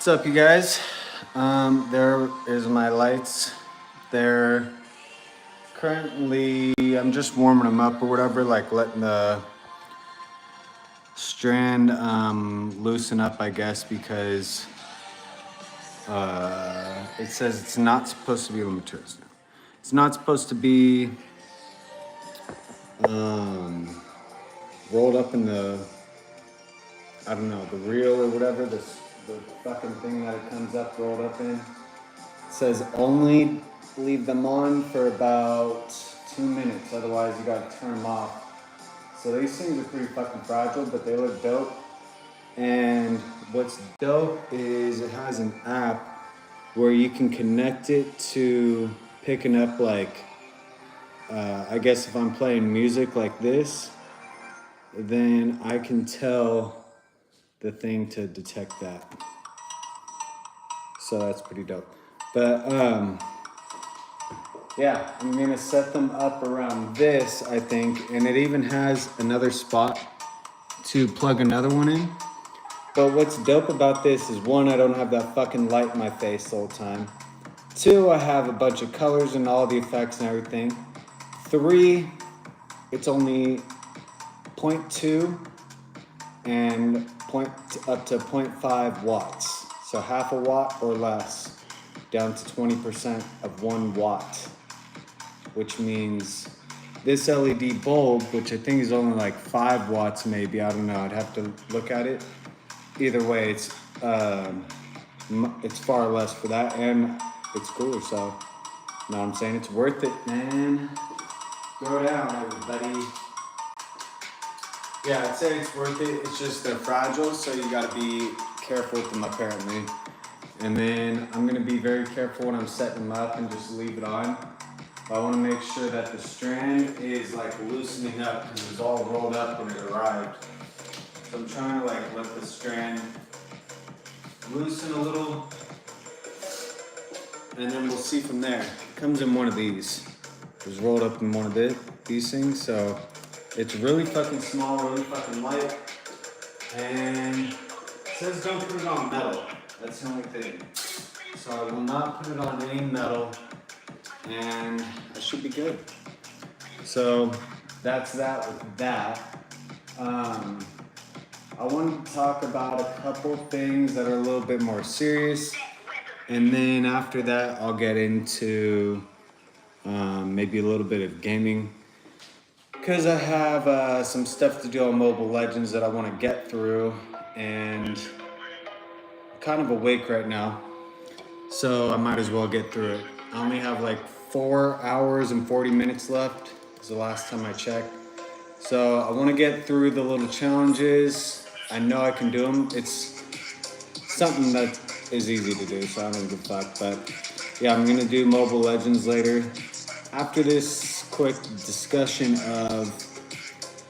What's up, you guys? There is my lights. They're currently, I'm just warming them up or whatever, like letting the strand loosen up, I guess, because it says it's not supposed to be, let me turn this down. It's not supposed to be rolled up in the, I don't know, the reel or whatever, the fucking thing that it comes up rolled up in. It says only leave them on for about 2 minutes, otherwise you gotta turn them off. So these things are pretty fucking fragile, but they look dope. And what's dope is it has an app where you can connect it to picking up like, I guess if I'm playing music like this, then I can tell the thing to detect that. So that's pretty dope. But yeah, I'm gonna set them up around this, I think, and it even has another spot to plug another one in. But what's dope about this is one, I don't have that fucking light in my face the whole time. Two, I have a bunch of colors and all the effects and everything. Three, it's only 0.2 and up to 0.5 watts. So half a watt or less, down to 20% of 1 watt, which means this LED bulb, which I think is only like 5 watts maybe, I don't know, I'd have to look at it. Either way, it's far less for that, and it's cooler, so, you know what I'm saying? It's worth it, man. Go down, everybody. Yeah, I'd say it's worth it. It's just they're fragile, so you gotta be careful with them apparently. And then I'm gonna be very careful when I'm setting them up and just leave it on. But I wanna make sure that the strand is like loosening up because it was all rolled up when it arrived. So I'm trying to like let the strand loosen a little, and then we'll see from there. It comes in one of these. It was rolled up in one of these things, so it's really fucking small, really fucking light, and it says don't put it on metal. That's the only thing. So I will not put it on any metal, and I should be good. So that's that with that. I wanted to talk about a couple things that are a little bit more serious, and then after that I'll get into maybe a little bit of gaming, because I have some stuff to do on Mobile Legends that I want to get through, and I'm kind of awake right now, so I might as well get through it. I only have like 4 hours and 40 minutes left, is the last time I checked. So I want to get through the little challenges. I know I can do them. It's something that is easy to do, so I don't give a fuck. But yeah, I'm gonna do Mobile Legends later. After this quick discussion of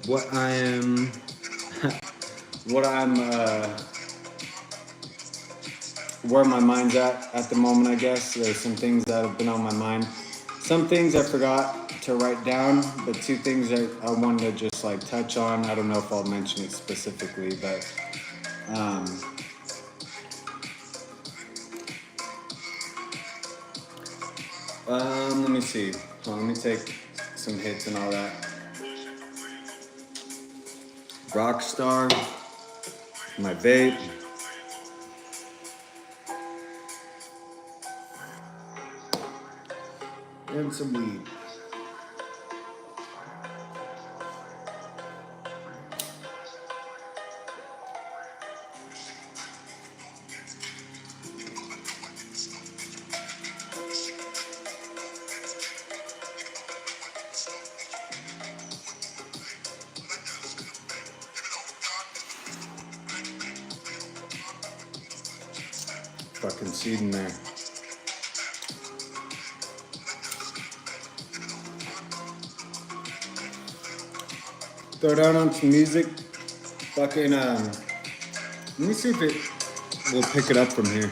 what I am, where my mind's at the moment, I guess. There's some things that have been on my mind. Some things I forgot to write down, but 2 things that I wanted to just like touch on. I don't know if I'll mention it specifically, but let me see. Let me take some hits and all that. Rockstar, my vape. And some weed. Fucking seed in there. Throw down on some music. Fucking let me see if it will pick it up from here.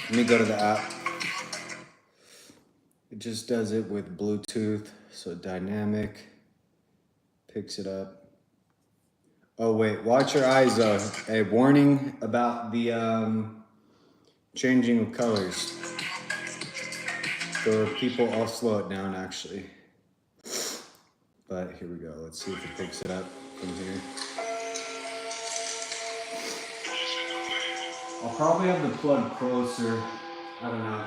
Let me go to the app. It just does it with Bluetooth, so dynamic. Picks it up. Oh wait, watch your eyes though. A warning about the changing of colors. For people, I'll slow it down actually. But here we go. Let's see if it picks it up from here. I'll probably have the plug closer. I don't know.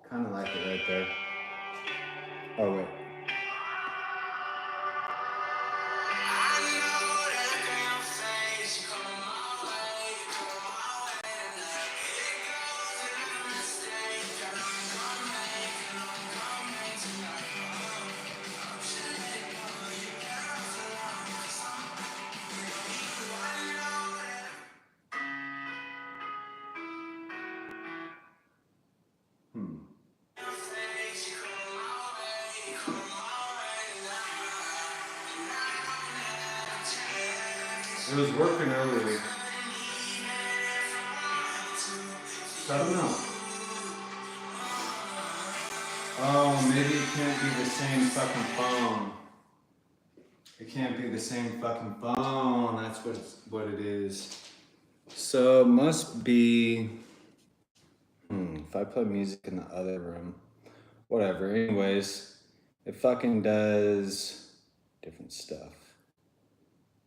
Kind of like it right there. Oh wait. It was working earlier. I don't know. Oh, maybe it can't be the same fucking phone. It can't be the same fucking phone. That's what it is. So it must be. If I play music in the other room, whatever. Anyways, it fucking does different stuff.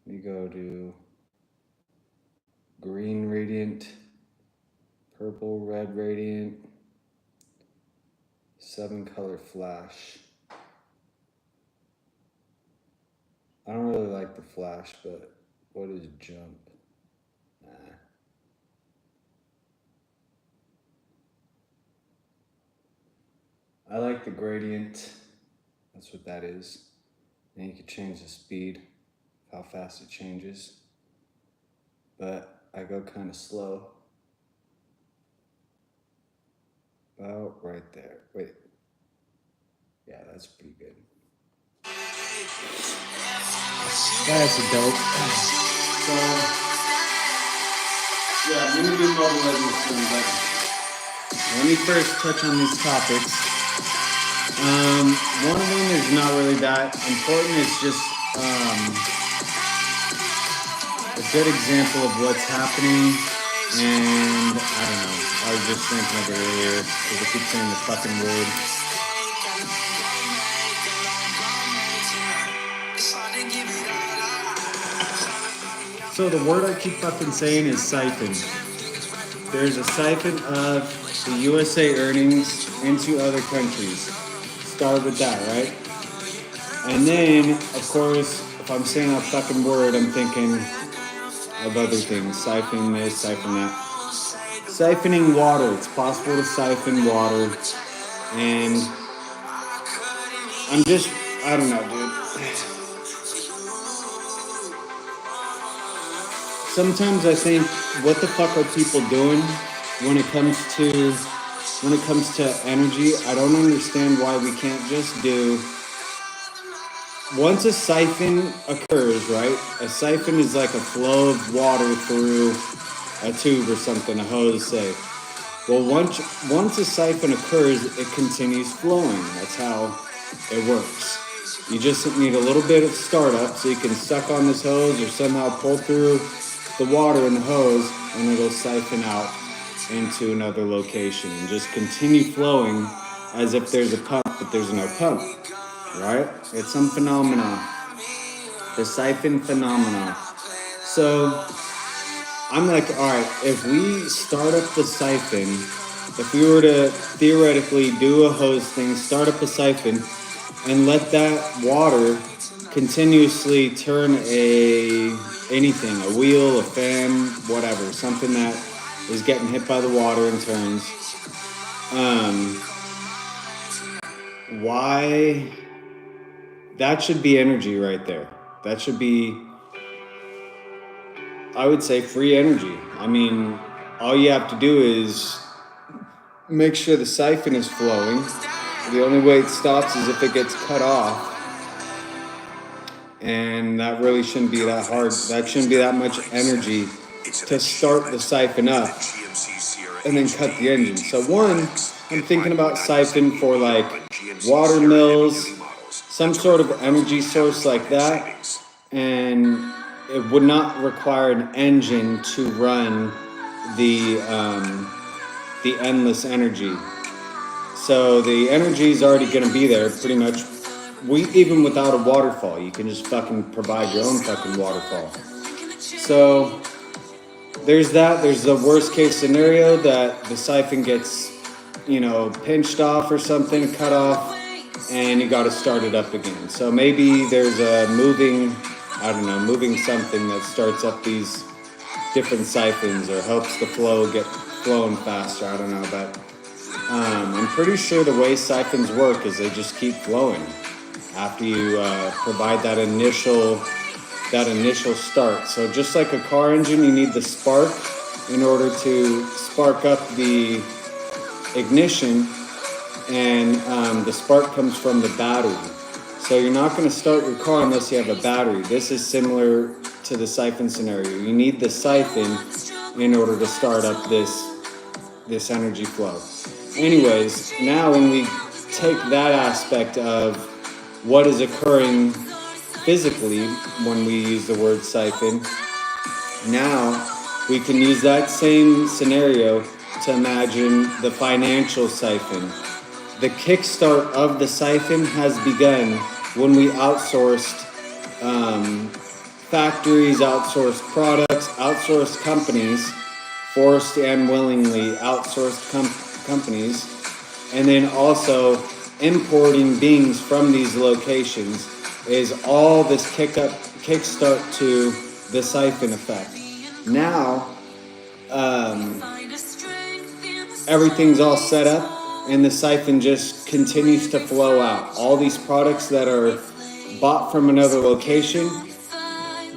Let me go to green radiant, purple, red radiant, 7-color flash. I don't really like the flash, but what is jump? Nah. I like the gradient. That's what that is. And you can change the speed, how fast it changes. But I go kind of slow. About right there. Wait. Yeah, that's pretty good. That's a dope. So, yeah, I'm gonna do Mobile Legends soon, but let me first touch on these topics. One of them is not really that important. It's just a good example of what's happening. And I don't know. I was just thinking of it earlier because I keep saying the fucking word. So the word I keep fucking saying is siphon. There's a siphon of the USA earnings into other countries. Start with that, right? And then, of course, if I'm saying that fucking word, I'm thinking of other things. Siphon this, siphon that. Siphoning water. It's possible to siphon water. And I don't know, dude. Sometimes I think, what the fuck are people doing when it comes to energy? I don't understand why we can't just do. Once a siphon occurs, right? A siphon is like a flow of water through a tube or something, a hose, say. Well, once a siphon occurs, it continues flowing. That's how it works. You just need a little bit of startup so you can suck on this hose or somehow pull through the water in the hose and it'll siphon out into another location and just continue flowing as if there's a pump, but there's no pump, right? It's some phenomena, the siphon phenomena. So I'm like, all right, if we start up the siphon, if we were to theoretically do a hose thing, start up a siphon and let that water continuously turn anything, a wheel, a fan, whatever, something that is getting hit by the water and turns. Why? That should be energy right there. That should be, I would say, free energy. I mean, all you have to do is make sure the siphon is flowing. The only way it stops is if it gets cut off. And that really shouldn't be that hard. That shouldn't be that much energy to start the siphon up and then cut the engine. So one, I'm thinking about siphon for like water mills, some sort of energy source like that, and it would not require an engine to run the endless energy. So the energy is already going to be there pretty much. Even without a waterfall, you can just fucking provide your own fucking waterfall. So there's that. There's the worst case scenario that the siphon gets, pinched off or something, cut off, and you got to start it up again. So maybe there's a moving something that starts up these different siphons or helps the flow get flowing faster. I don't know, but I'm pretty sure the way siphons work is they just keep flowing after you provide that initial start. So just like a car engine, you need the spark in order to spark up the ignition, and the spark comes from the battery. So you're not going to start your car unless you have a battery. This is similar to the siphon scenario. You need the siphon in order to start up this energy flow. Anyways, now when we take that aspect of what is occurring physically when we use the word siphon, now we can use that same scenario to imagine the financial siphon. The kickstart of the siphon has begun when we outsourced factories, outsourced products, outsourced companies, forced and willingly outsourced companies, and then also importing beings from these locations is all this kickstart to the siphon effect. Now, everything's all set up, and the siphon just continues to flow out. All these products that are bought from another location,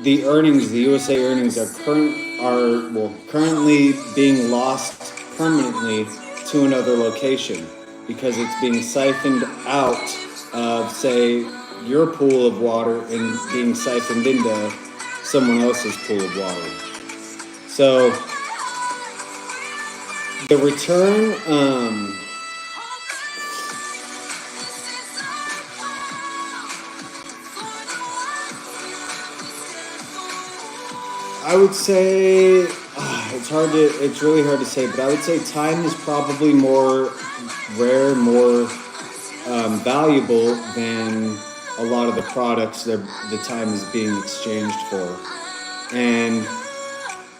the USA earnings are currently being lost permanently to another location because it's being siphoned out of, say, your pool of water and being siphoned into someone else's pool of water. So the return, I would say it's really hard to say, but I would say time is probably more rare, more valuable than a lot of the products that the time is being exchanged for. And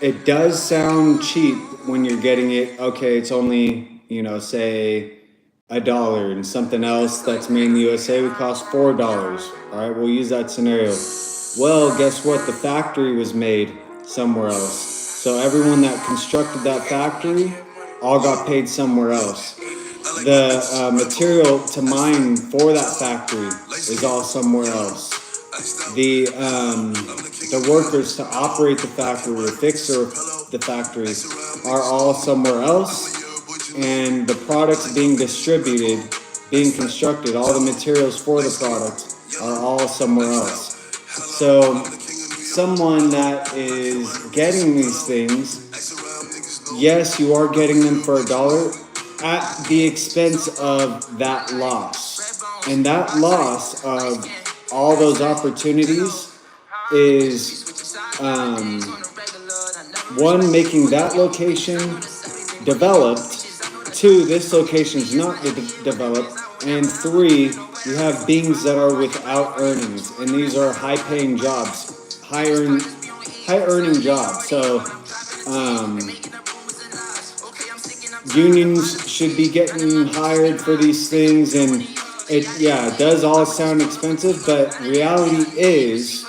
it does sound cheap when you're getting it. Okay, it's only, say $1, and something else that's made in the USA would cost $4. All right, we'll use that scenario. Well, guess what? The factory was made somewhere else. So everyone that constructed that factory all got paid somewhere else. The material to mine for that factory is all somewhere else. The workers to operate the factory or fix the factory are all somewhere else. And the products being distributed, being constructed, all the materials for the product are all somewhere else. So someone that is getting these things, yes, you are getting them for $1 at the expense of that loss. And that loss of all those opportunities is, one, making that location developed, two, this location is not developed, and three, you have beings that are without earnings, and these are high-paying jobs, high-earning jobs. So unions should be getting hired for these things, and it does all sound expensive, but reality is,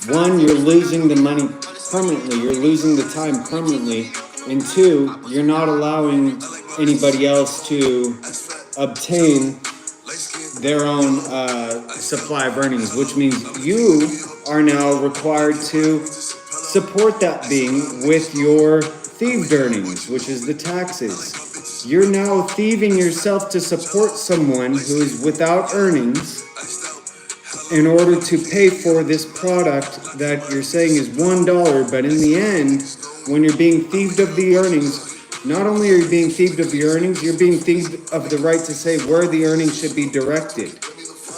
one, you're losing the money permanently, you're losing the time permanently, and two, you're not allowing anybody else to obtain their own supply of earnings, which means you are now required to support that being with your thieved earnings, which is the taxes. You're now thieving yourself to support someone who is without earnings in order to pay for this product that you're saying is $1, but in the end, when you're being thieved of the earnings, not only are you being thieved of the earnings, you're being thieved of the right to say where the earnings should be directed.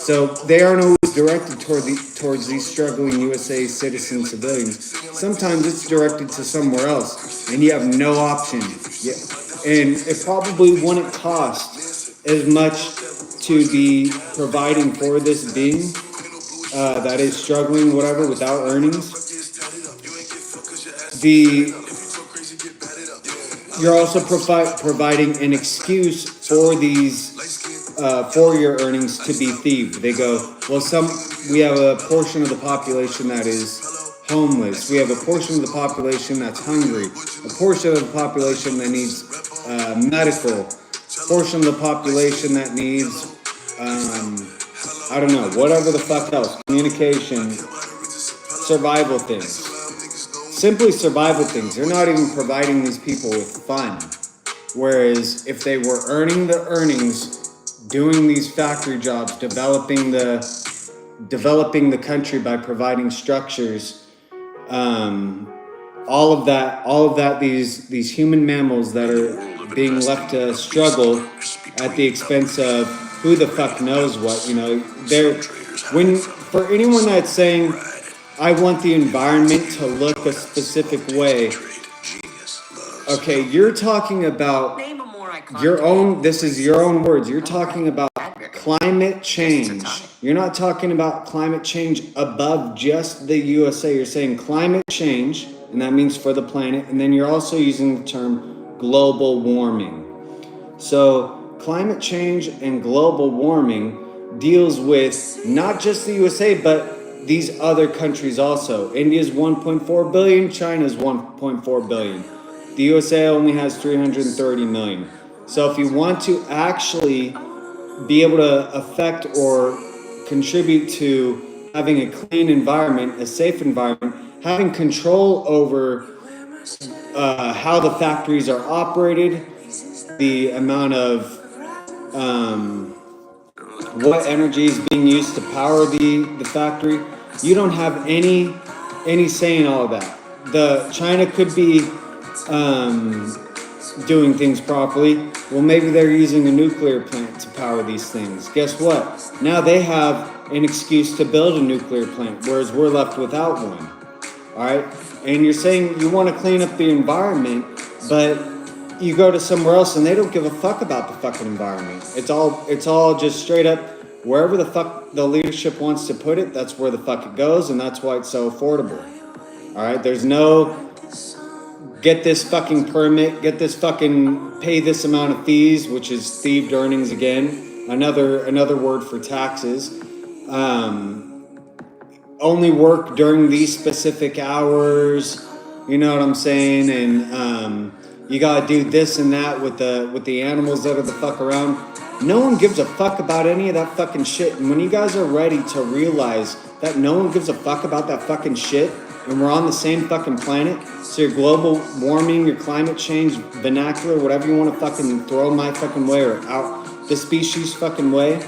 So they aren't always directed towards these struggling USA citizen civilians. Sometimes it's directed to somewhere else, and you have no option. Yeah. And it probably wouldn't cost as much to be providing for this being that is struggling, whatever, without earnings. The You're also providing an excuse for these for your earnings to be thieved. They go, well, we have a portion of the population that is homeless. We have a portion of the population that's hungry. A portion of the population that needs medical. A portion of the population that needs, I don't know, whatever the fuck else, communication, survival things. Simply survival things. They're not even providing these people with fun. Whereas if they were earning the earnings, doing these factory jobs, developing the country by providing structures, all of that, these human mammals that are being left to struggle at the expense of who the fuck knows what, for anyone that's saying, I want the environment to look a specific way. Okay, you're talking about this is your own words. You're talking about climate change. You're not talking about climate change above just the USA. You're saying climate change, and that means for the planet. And then you're also using the term global warming. So climate change and global warming deals with not just the USA, but these other countries also. India's 1.4 billion, China's 1.4 billion. The USA only has 330 million. So if you want to actually be able to affect or contribute to having a clean environment, a safe environment, having control over how the factories are operated, the amount of what energy is being used to power the factory, you don't have any say in all of that. China could be doing things properly. Well, maybe they're using a nuclear plant to power these things. Guess what? Now they have an excuse to build a nuclear plant, whereas we're left without one. All right? And you're saying you want to clean up the environment, but you go to somewhere else and they don't give a fuck about the fucking environment. It's all just straight up wherever the fuck the leadership wants to put it, that's where the fuck it goes, and that's why it's so affordable. All right? There's no get this fucking permit, get this fucking, pay this amount of fees, which is thieved earnings again. Another word for taxes. Only work during these specific hours. You know what I'm saying? And you gotta do this and that with the animals that are the fuck around. No one gives a fuck about any of that fucking shit. And when you guys are ready to realize that no one gives a fuck about that fucking shit, and we're on the same fucking planet, so your global warming, your climate change, vernacular, whatever you want to fucking throw my fucking way or out the species fucking way,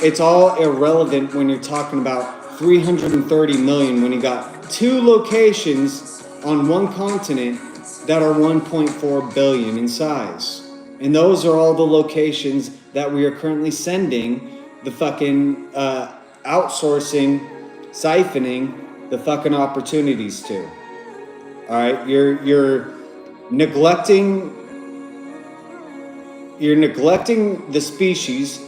it's all irrelevant when you're talking about 330 million when you got 2 locations on one continent that are 1.4 billion in size. And those are all the locations that we are currently sending the fucking outsourcing, siphoning the fucking opportunities to. All right, you're neglecting the species,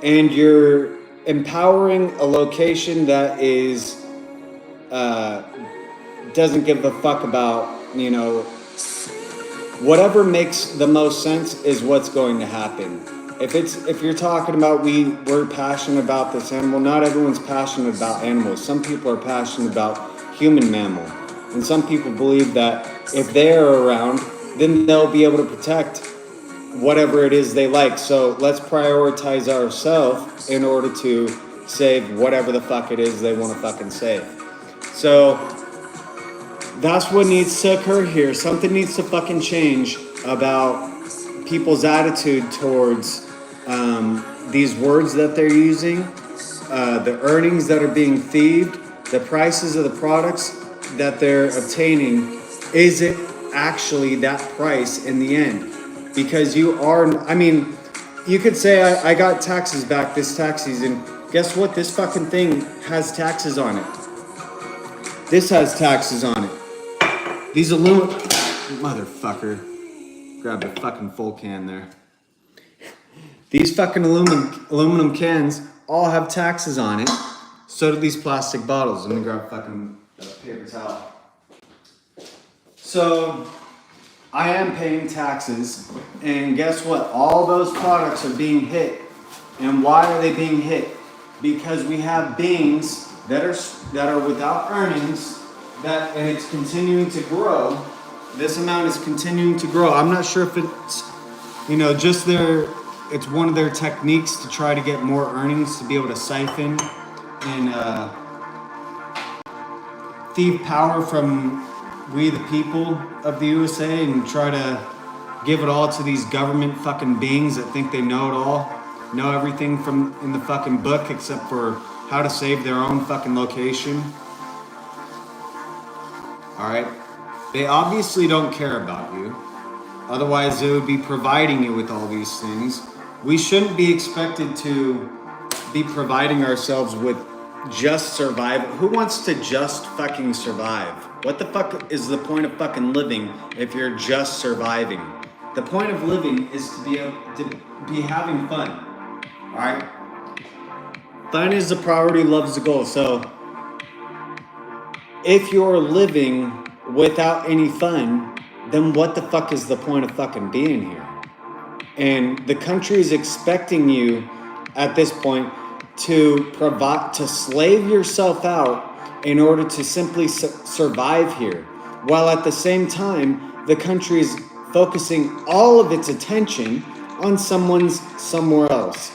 and you're empowering a location that is doesn't give a fuck about, whatever makes the most sense is what's going to happen. If you're talking about we're passionate about this animal, not everyone's passionate about animals. Some people are passionate about human mammal. And some people believe that if they're around, then they'll be able to protect whatever it is they like. So let's prioritize ourselves in order to save whatever the fuck it is they want to fucking save. So that's what needs to occur here. Something needs to fucking change about people's attitude towards these words that they're using, the earnings that are being thieved, the prices of the products that they're obtaining. Is it actually that price in the end? Because you could say, I got taxes back this tax season. guess what? This fucking thing has taxes on it. This has taxes on it. These aluminum... Motherfucker. Grabbed a fucking full can there. These fucking aluminum cans all have taxes on it. So do these plastic bottles. Let me grab a fucking paper towel. So, I am paying taxes. And guess what? All those products are being hit. And why are they being hit? Because we have beings that are without earnings, and it's continuing to grow. This amount is continuing to grow. I'm not sure if it's, it's one of their techniques to try to get more earnings, to be able to siphon and thieve power from we the people of the USA and try to give it all to these government fucking beings that think they know it all, know everything from in the fucking book except for how to save their own fucking location. Alright? They obviously don't care about you. Otherwise, they would be providing you with all these things. We shouldn't be expected to be providing ourselves with just survival. Who wants to just fucking survive? What the fuck is the point of fucking living if you're just surviving? The point of living is to be having fun. Alright? Fun is the priority, love is the goal. So, if you're living without any fun, then what the fuck is the point of fucking being here? And the country is expecting you at this point to slave yourself out in order to simply survive here. While at the same time, the country is focusing all of its attention on someone else.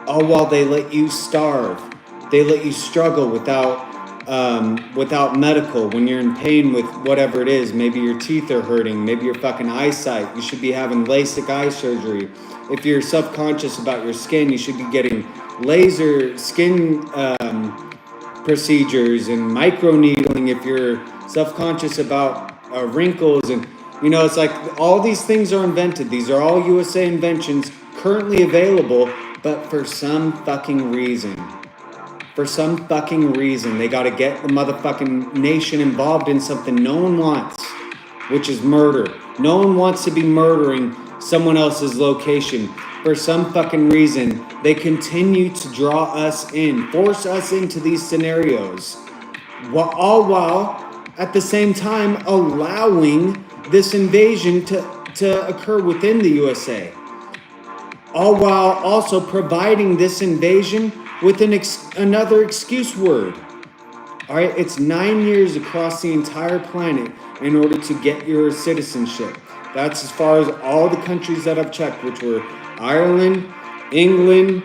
All while they let you starve. They let you struggle without medical, when you're in pain with whatever it is. Maybe your teeth are hurting, maybe your fucking eyesight, you should be having LASIK eye surgery. If you're self-conscious about your skin, you should be getting laser skin procedures and microneedling. If you're self-conscious about wrinkles, and it's like all these things are invented. These are all USA inventions currently available, but for some fucking reason, they got to get the motherfucking nation involved in something no one wants, which is murder. No one wants to be murdering someone else's location. For some fucking reason, they continue to draw us in, force us into these scenarios, all while at the same time allowing this invasion to occur within the USA. All while also providing this invasion with another excuse word. All right, it's 9 years across the entire planet in order to get your citizenship. That's as far as all the countries that I've checked, which were Ireland, England,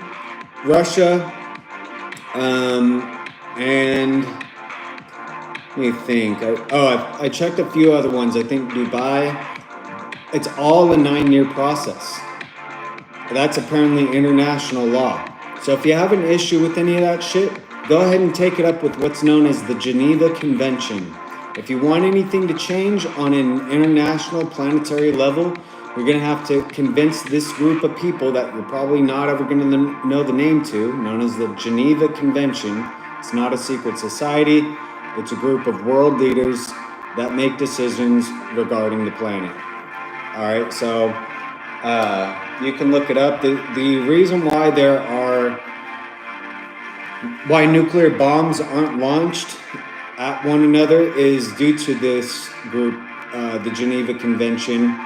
Russia, and let me think. I checked a few other ones. I think Dubai. It's all a 9-year process. That's apparently international law. So if you have an issue with any of that shit, go ahead and take it up with what's known as the Geneva Convention. If you want anything to change on an international planetary level, you're going to have to convince this group of people that you're probably not ever going to know the name to, known as the Geneva Convention. It's not a secret society. It's a group of world leaders that make decisions regarding the planet. All right, so you can look it up. The reason why why nuclear bombs aren't launched at one another is due to this group, the Geneva Convention.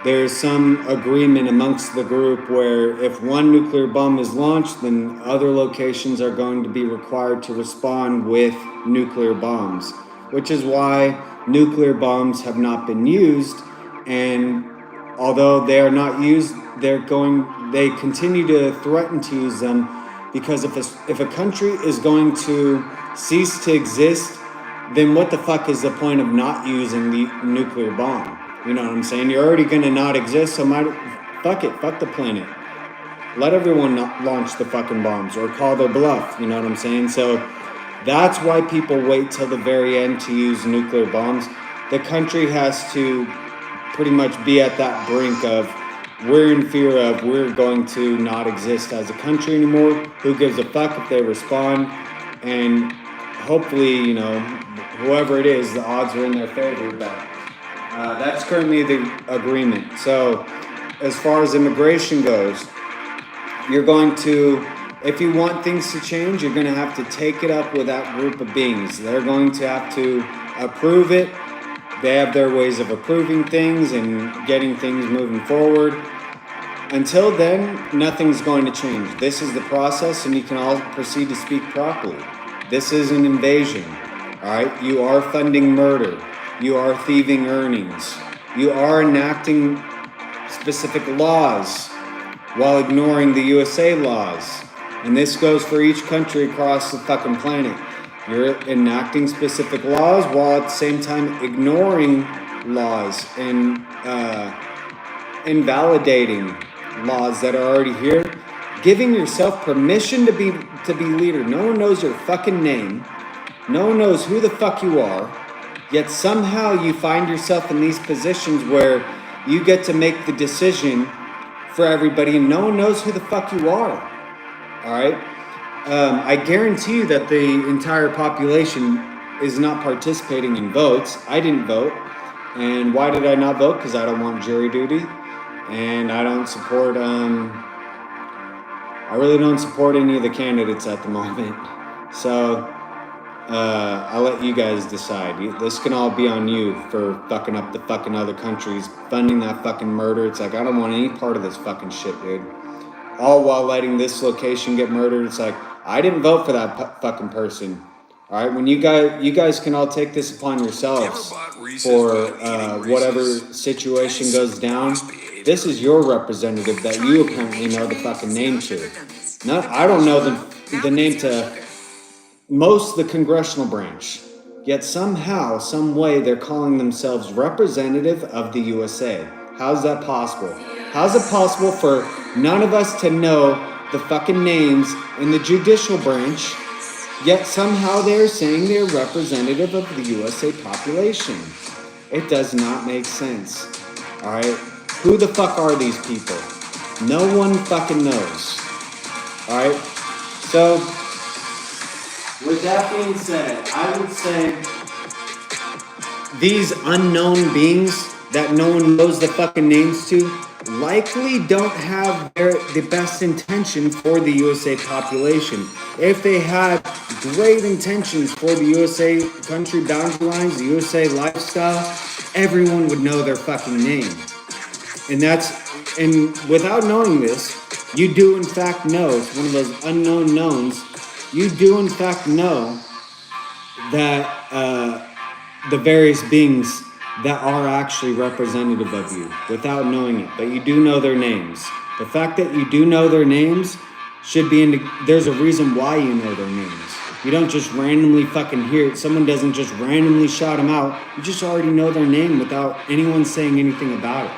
There's some agreement amongst the group where if one nuclear bomb is launched, then other locations are going to be required to respond with nuclear bombs, which is why nuclear bombs have not been used. And although they are not used, they continue to threaten to use them, because if a country is going to cease to exist, then what the fuck is the point of not using the nuclear bomb? You know what I'm saying? You're already gonna not exist, so fuck the planet. Let everyone launch the fucking bombs or call their bluff, you know what I'm saying? So that's why people wait till the very end to use nuclear bombs. The country has to pretty much be at that brink of we're in fear of we're going to not exist as a country anymore. Who gives a fuck if they respond? And hopefully, you know, whoever it is, the odds are in their favor. But that's currently the agreement. So as far as immigration goes, you're going to, if you want things to change, you're going to have to take it up with that group of beings. They're going to have to approve it. They have their ways of approving things and getting things moving forward. Until then, nothing's going to change. This is the process, and you can all proceed to speak properly. This is an invasion, all right? You are funding murder. You are thieving earnings. You are enacting specific laws while ignoring the USA laws. And this goes for each country across the fucking planet. You're enacting specific laws while at the same time ignoring laws and invalidating laws that are already here. Giving yourself permission to be leader. No one knows your fucking name. No one knows who the fuck you are. Yet somehow you find yourself in these positions where you get to make the decision for everybody and no one knows who the fuck you are. All right? I guarantee you that the entire population is not participating in votes. I didn't vote. And why did I not vote? Because I don't want jury duty. And I don't support, I really don't support any of the candidates at the moment. So, I'll let you guys decide. This can all be on you for fucking up the fucking other countries, funding that fucking murder. It's like, I don't want any part of this fucking shit, dude. All while letting this location get murdered. It's like, I didn't vote for that fucking person. All right, when you guys can all take this upon yourselves for whatever situation goes down. This is your representative that you apparently know the fucking name to. I don't know the name to most of the congressional branch. Yet somehow, some way, they're calling themselves representative of the USA. How's that possible? How's it possible for none of us to know the fucking names in the judicial branch, yet somehow they're saying they're representative of the USA population? It does not make sense. All right? Who the fuck are these people? No one fucking knows. All right? So, with that being said, I would say these unknown beings that no one knows the fucking names to likely don't have the best intention for the USA population. If they had great intentions for the USA country boundary lines, the USA lifestyle, everyone would know their fucking name. And without knowing this, you do in fact know, it's one of those unknown knowns, you do in fact know that the various beings that are actually representative of you without knowing it, but you do know their names. The fact that you do know their names should be there's a reason why you know their names. You don't just randomly fucking hear it. Someone doesn't just randomly shout them out. You just already know their name without anyone saying anything about it.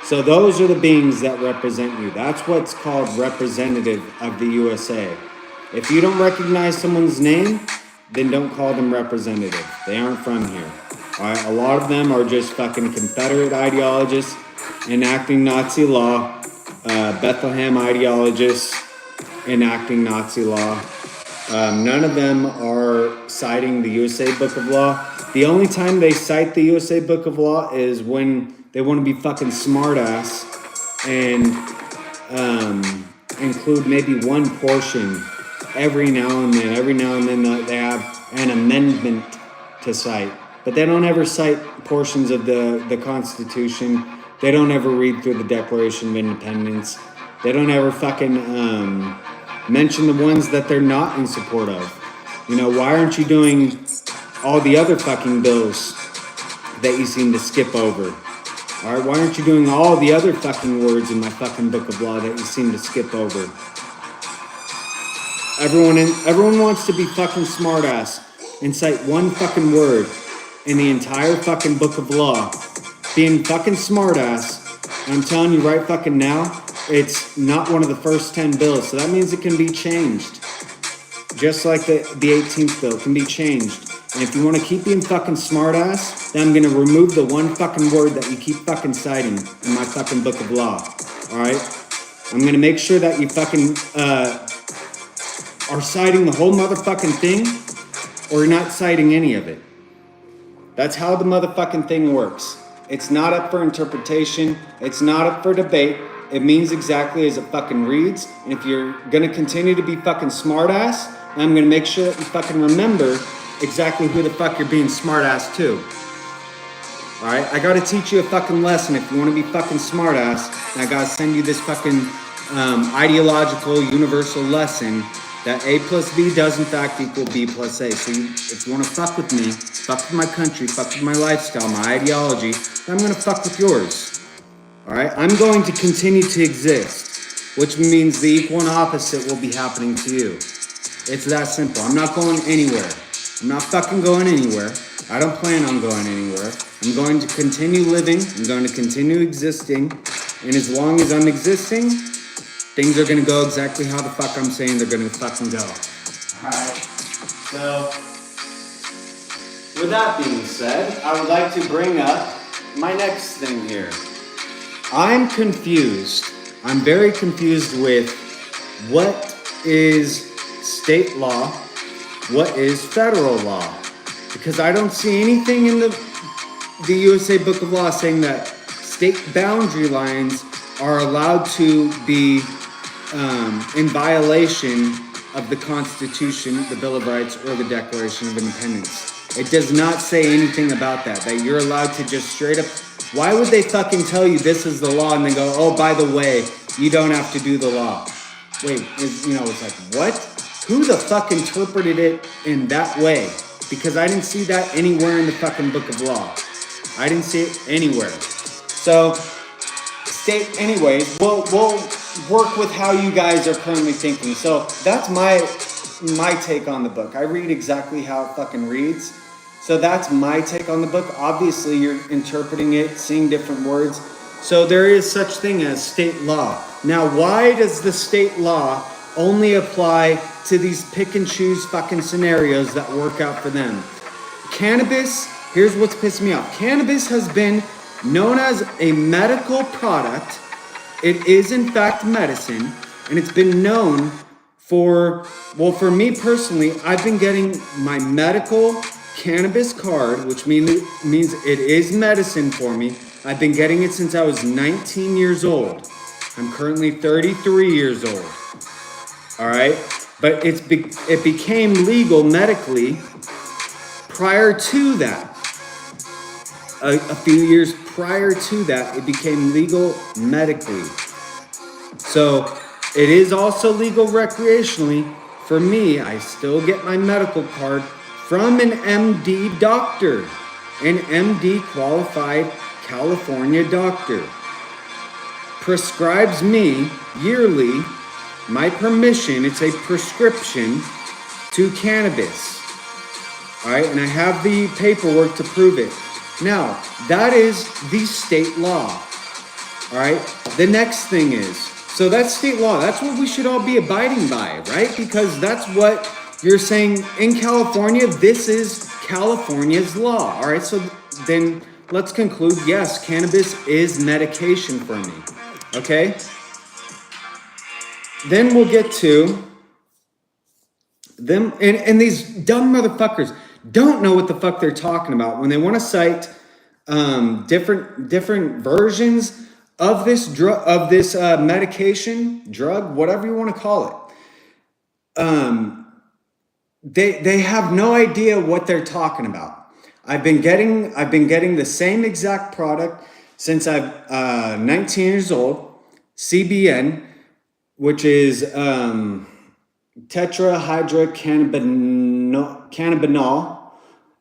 So those are the beings that represent you. That's what's called representative of the USA. If you don't recognize someone's name, then don't call them representative. They aren't from here. All right? A lot of them are just fucking Confederate ideologists enacting Nazi law, Bethlehem ideologists enacting Nazi law. None of them are citing the USA Book of Law. The only time they cite the USA Book of Law is when they want to be fucking smartass and include maybe one portion every now and then. Every now and then they have an amendment to cite. But they don't ever cite portions of the Constitution. They don't ever read through the Declaration of Independence. They don't ever fucking mention the ones that they're not in support of. You know, why aren't you doing all the other fucking bills that you seem to skip over? All right, why aren't you doing all the other fucking words in my fucking book of law that you seem to skip over? Everyone wants to be fucking smartass and cite one fucking word in the entire fucking book of law. Being fucking smartass, and I'm telling you right fucking now, it's not one of the first 10 bills, so that means it can be changed. Just like the 18th bill can be changed. And if you want to keep being fucking smartass, then I'm going to remove the one fucking word that you keep fucking citing in my fucking book of law. All right? I'm going to make sure that you fucking are citing the whole motherfucking thing, or you're not citing any of it. That's how the motherfucking thing works. It's not up for interpretation. It's not up for debate. It means exactly as it fucking reads. And if you're gonna continue to be fucking smartass, I'm gonna make sure that you fucking remember exactly who the fuck you're being smartass to. Alright? I gotta teach you a fucking lesson if you wanna be fucking smartass. And I gotta send you this fucking ideological universal lesson that A plus B does in fact equal B plus A. So if you want to fuck with me, fuck with my country, fuck with my lifestyle, my ideology, then I'm going to fuck with yours. Alright? I'm going to continue to exist, which means the equal and opposite will be happening to you. It's that simple. I'm not going anywhere. I'm not fucking going anywhere. I don't plan on going anywhere. I'm going to continue living. I'm going to continue existing. And as long as I'm existing, things are going to go exactly how the fuck I'm saying they're going to fucking go. Alright, so with that being said, I would like to bring up my next thing here. I'm confused. I'm very confused with what is state law, what is federal law. Because I don't see anything in the USA Book of Law saying that state boundary lines are allowed to be in violation of the Constitution, the Bill of Rights, or the Declaration of Independence. It does not say anything about that you're allowed to just straight up. Why would they fucking tell you this is the law and then go, oh, by the way, you don't have to do the law? Wait, it's like, what? Who the fuck interpreted it in that way? Because I didn't see that anywhere in the fucking Book of Law. I didn't see it anywhere. So, state, anyways, we'll work with how you guys are currently thinking. So that's my take on the book. I read exactly how it fucking reads. So that's my take on the book. Obviously, you're interpreting it, seeing different words. So there is such thing as state law. Now, why does the state law only apply to these pick and choose fucking scenarios that work out for them? Cannabis, here's what's pissed me off. Cannabis has been known as a medical product. It is in fact medicine, and it's been known for me personally, I've been getting my medical cannabis card, which means it is medicine for me. I've been getting it since I was 19 years old. I'm currently 33 years old. All right? But it became legal medically prior to that. A few years prior to that, it became legal medically. So it is also legal recreationally. For me, I still get my medical card from an MD doctor, an MD qualified California doctor. Prescribes me yearly my permission, it's a prescription to cannabis. All right, and I have the paperwork to prove it. Now, that is the state law. All right, the next thing is, so that's state law. That's what we should all be abiding by, right? Because that's what you're saying in California, this is California's law. All right, so then let's conclude, yes, cannabis is medication for me, okay? Then we'll get to them, and these dumb motherfuckers don't know what the fuck they're talking about when they want to cite different versions of this medication, drug, whatever you want to call it. They have no idea what they're talking about. I've been getting the same exact product since I'm 19 years old, CBN, which is tetrahydrocannabinol,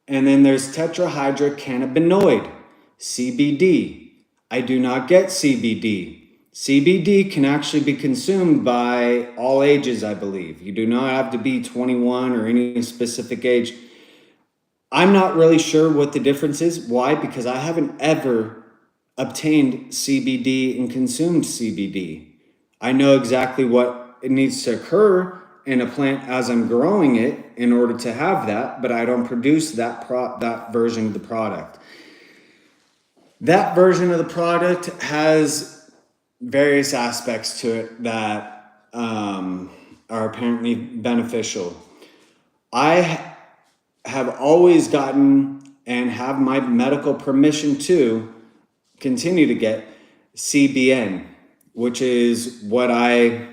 and then there's tetrahydrocannabinoid, CBD. I do not get CBD. CBD can actually be consumed by all ages, I believe. You do not have to be 21 or any specific age. I'm not really sure what the difference is. Why? Because I haven't ever obtained CBD and consumed CBD. I know exactly what it needs to occur in a plant as I'm growing it in order to have that, but I don't produce that version of the product. That version of the product has various aspects to it that are apparently beneficial. I have always gotten and have my medical permission to continue to get CBN, which is what I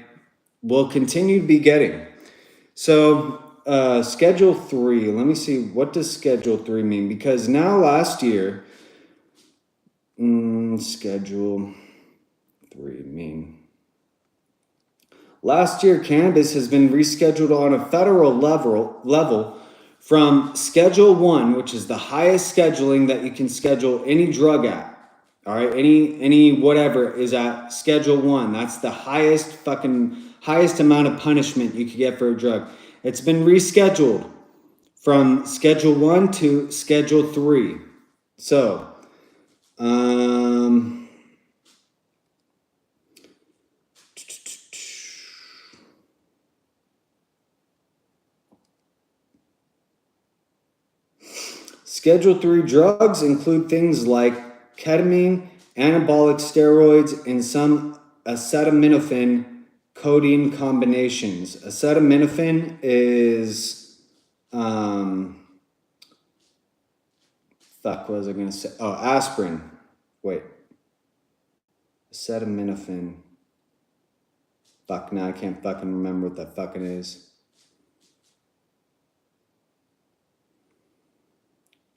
will continue to be getting. So Schedule 3, let me see, what does Schedule 3 mean? Because now last year, Schedule 3 mean? Last year, cannabis has been rescheduled on a federal level from Schedule 1, which is the highest scheduling that you can schedule any drug at. All right, any whatever is at Schedule 1. That's the highest amount of punishment you could get for a drug. It's been rescheduled from Schedule 1 to Schedule 3. So, Schedule 3 drugs include things like ketamine, anabolic steroids, and some acetaminophen codeine combinations. Acetaminophen is, what was I going to say? Oh, aspirin. Wait. Acetaminophen. Fuck, now I can't fucking remember what that fucking is.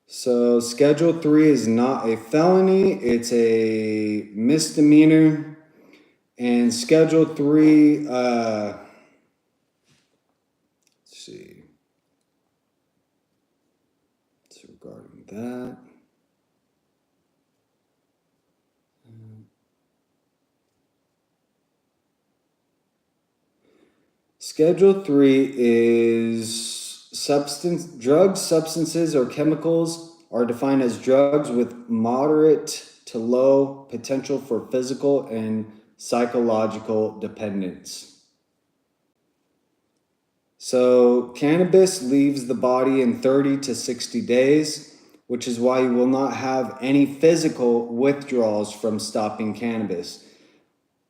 So Schedule 3 is not a felony, it's a misdemeanor. And Schedule 3, let's see, it's regarding that. Schedule 3 is drugs, substances, or chemicals are defined as drugs with moderate to low potential for physical and psychological dependence. So cannabis leaves the body in 30 to 60 days, which is why you will not have any physical withdrawals from stopping cannabis.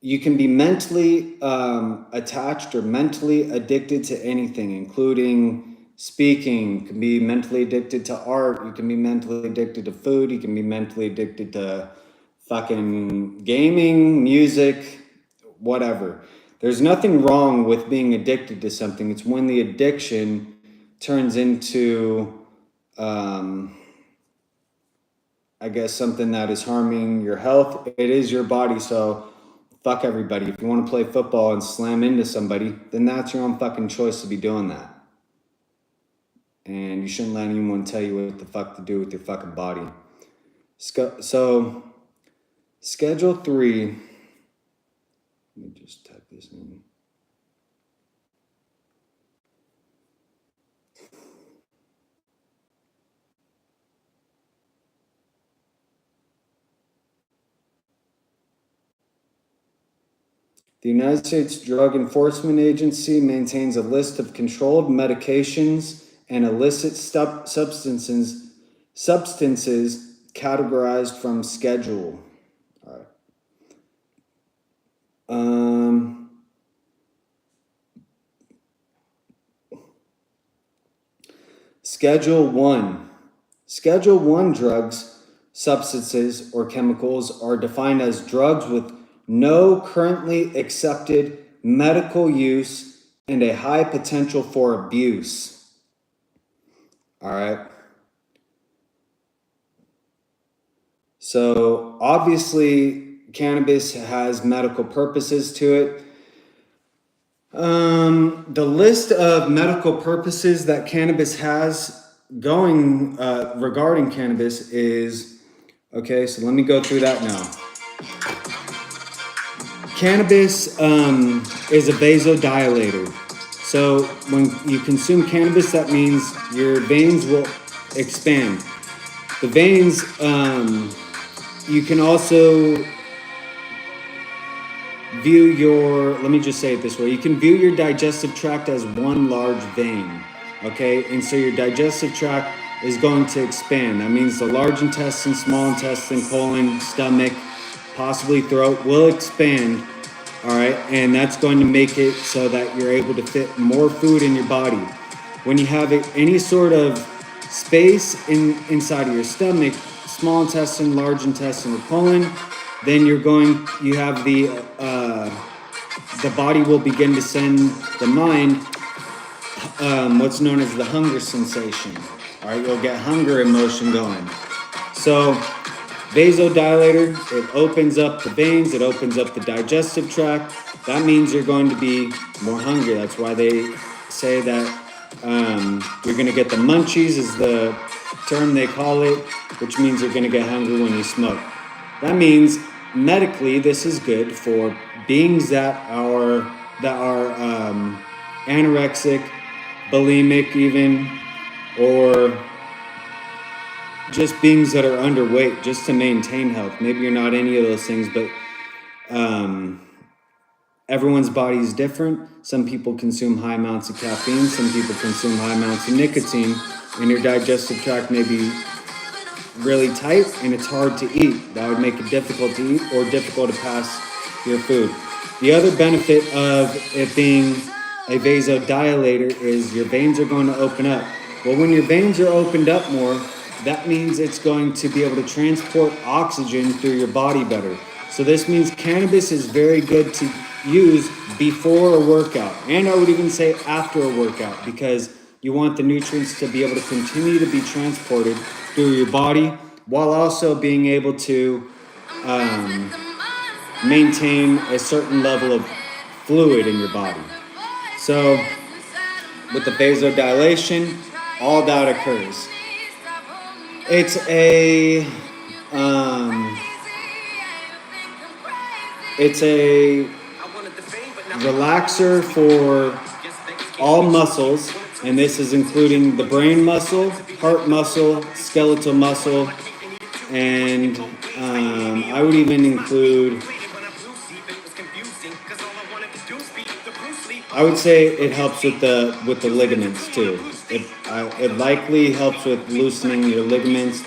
You can be mentally attached or mentally addicted to anything, including speaking. You can be mentally addicted to art. You can be mentally addicted to food. You can be mentally addicted to fucking gaming, music, whatever. There's nothing wrong with being addicted to something. It's when the addiction turns into, I guess, something that is harming your health. It is your body, so fuck everybody. If you want to play football and slam into somebody, then that's your own fucking choice to be doing that. And you shouldn't let anyone tell you what the fuck to do with your fucking body. So, Schedule 3, let me just type this in. The United States Drug Enforcement Agency maintains a list of controlled medications and illicit substances categorized from Schedule. All right. Schedule 1. Schedule 1 drugs, substances, or chemicals are defined as drugs with no currently accepted medical use and a high potential for abuse. All right. So obviously cannabis has medical purposes to it. The list of medical purposes that cannabis has going regarding cannabis is, okay, so let me go through that now. Cannabis is a vasodilator. So when you consume cannabis, that means your veins will expand. The veins, you can also view your, let me just say it this way, you can view your digestive tract as one large vein, okay? And so your digestive tract is going to expand. That means the large intestine, small intestine, colon, stomach, possibly throat will expand, all right? And that's going to make it so that you're able to fit more food in your body. When you have any sort of space inside of your stomach, small intestine, large intestine, or colon, then you have the body will begin to send the mind what's known as the hunger sensation. All right, you'll get hunger emotion going. So vasodilator, it opens up the veins, it opens up the digestive tract. That means you're going to be more hungry. That's why they say that you're going to get the munchies is the term they call it, which means you're going to get hungry when you smoke. That means medically this is good for beings that are anorexic, bulimic even, or just beings that are underweight, just to maintain health. Maybe you're not any of those things, but everyone's body is different. Some people consume high amounts of caffeine, some people consume high amounts of nicotine, and your digestive tract may be really tight and it's hard to eat. That would make it difficult to eat or difficult to pass your food. The other benefit of it being a vasodilator is your veins are going to open up. Well, when your veins are opened up more, that means it's going to be able to transport oxygen through your body better. So this means cannabis is very good to use before a workout, and I would even say after a workout, because you want the nutrients to be able to continue to be transported through your body while also being able to maintain a certain level of fluid in your body. So with the vasodilation, all that occurs. It's a relaxer for all muscles, and this is including the brain muscle, heart muscle, skeletal muscle, and I would even include, I would say it helps with the ligaments too. It likely helps with loosening your ligaments,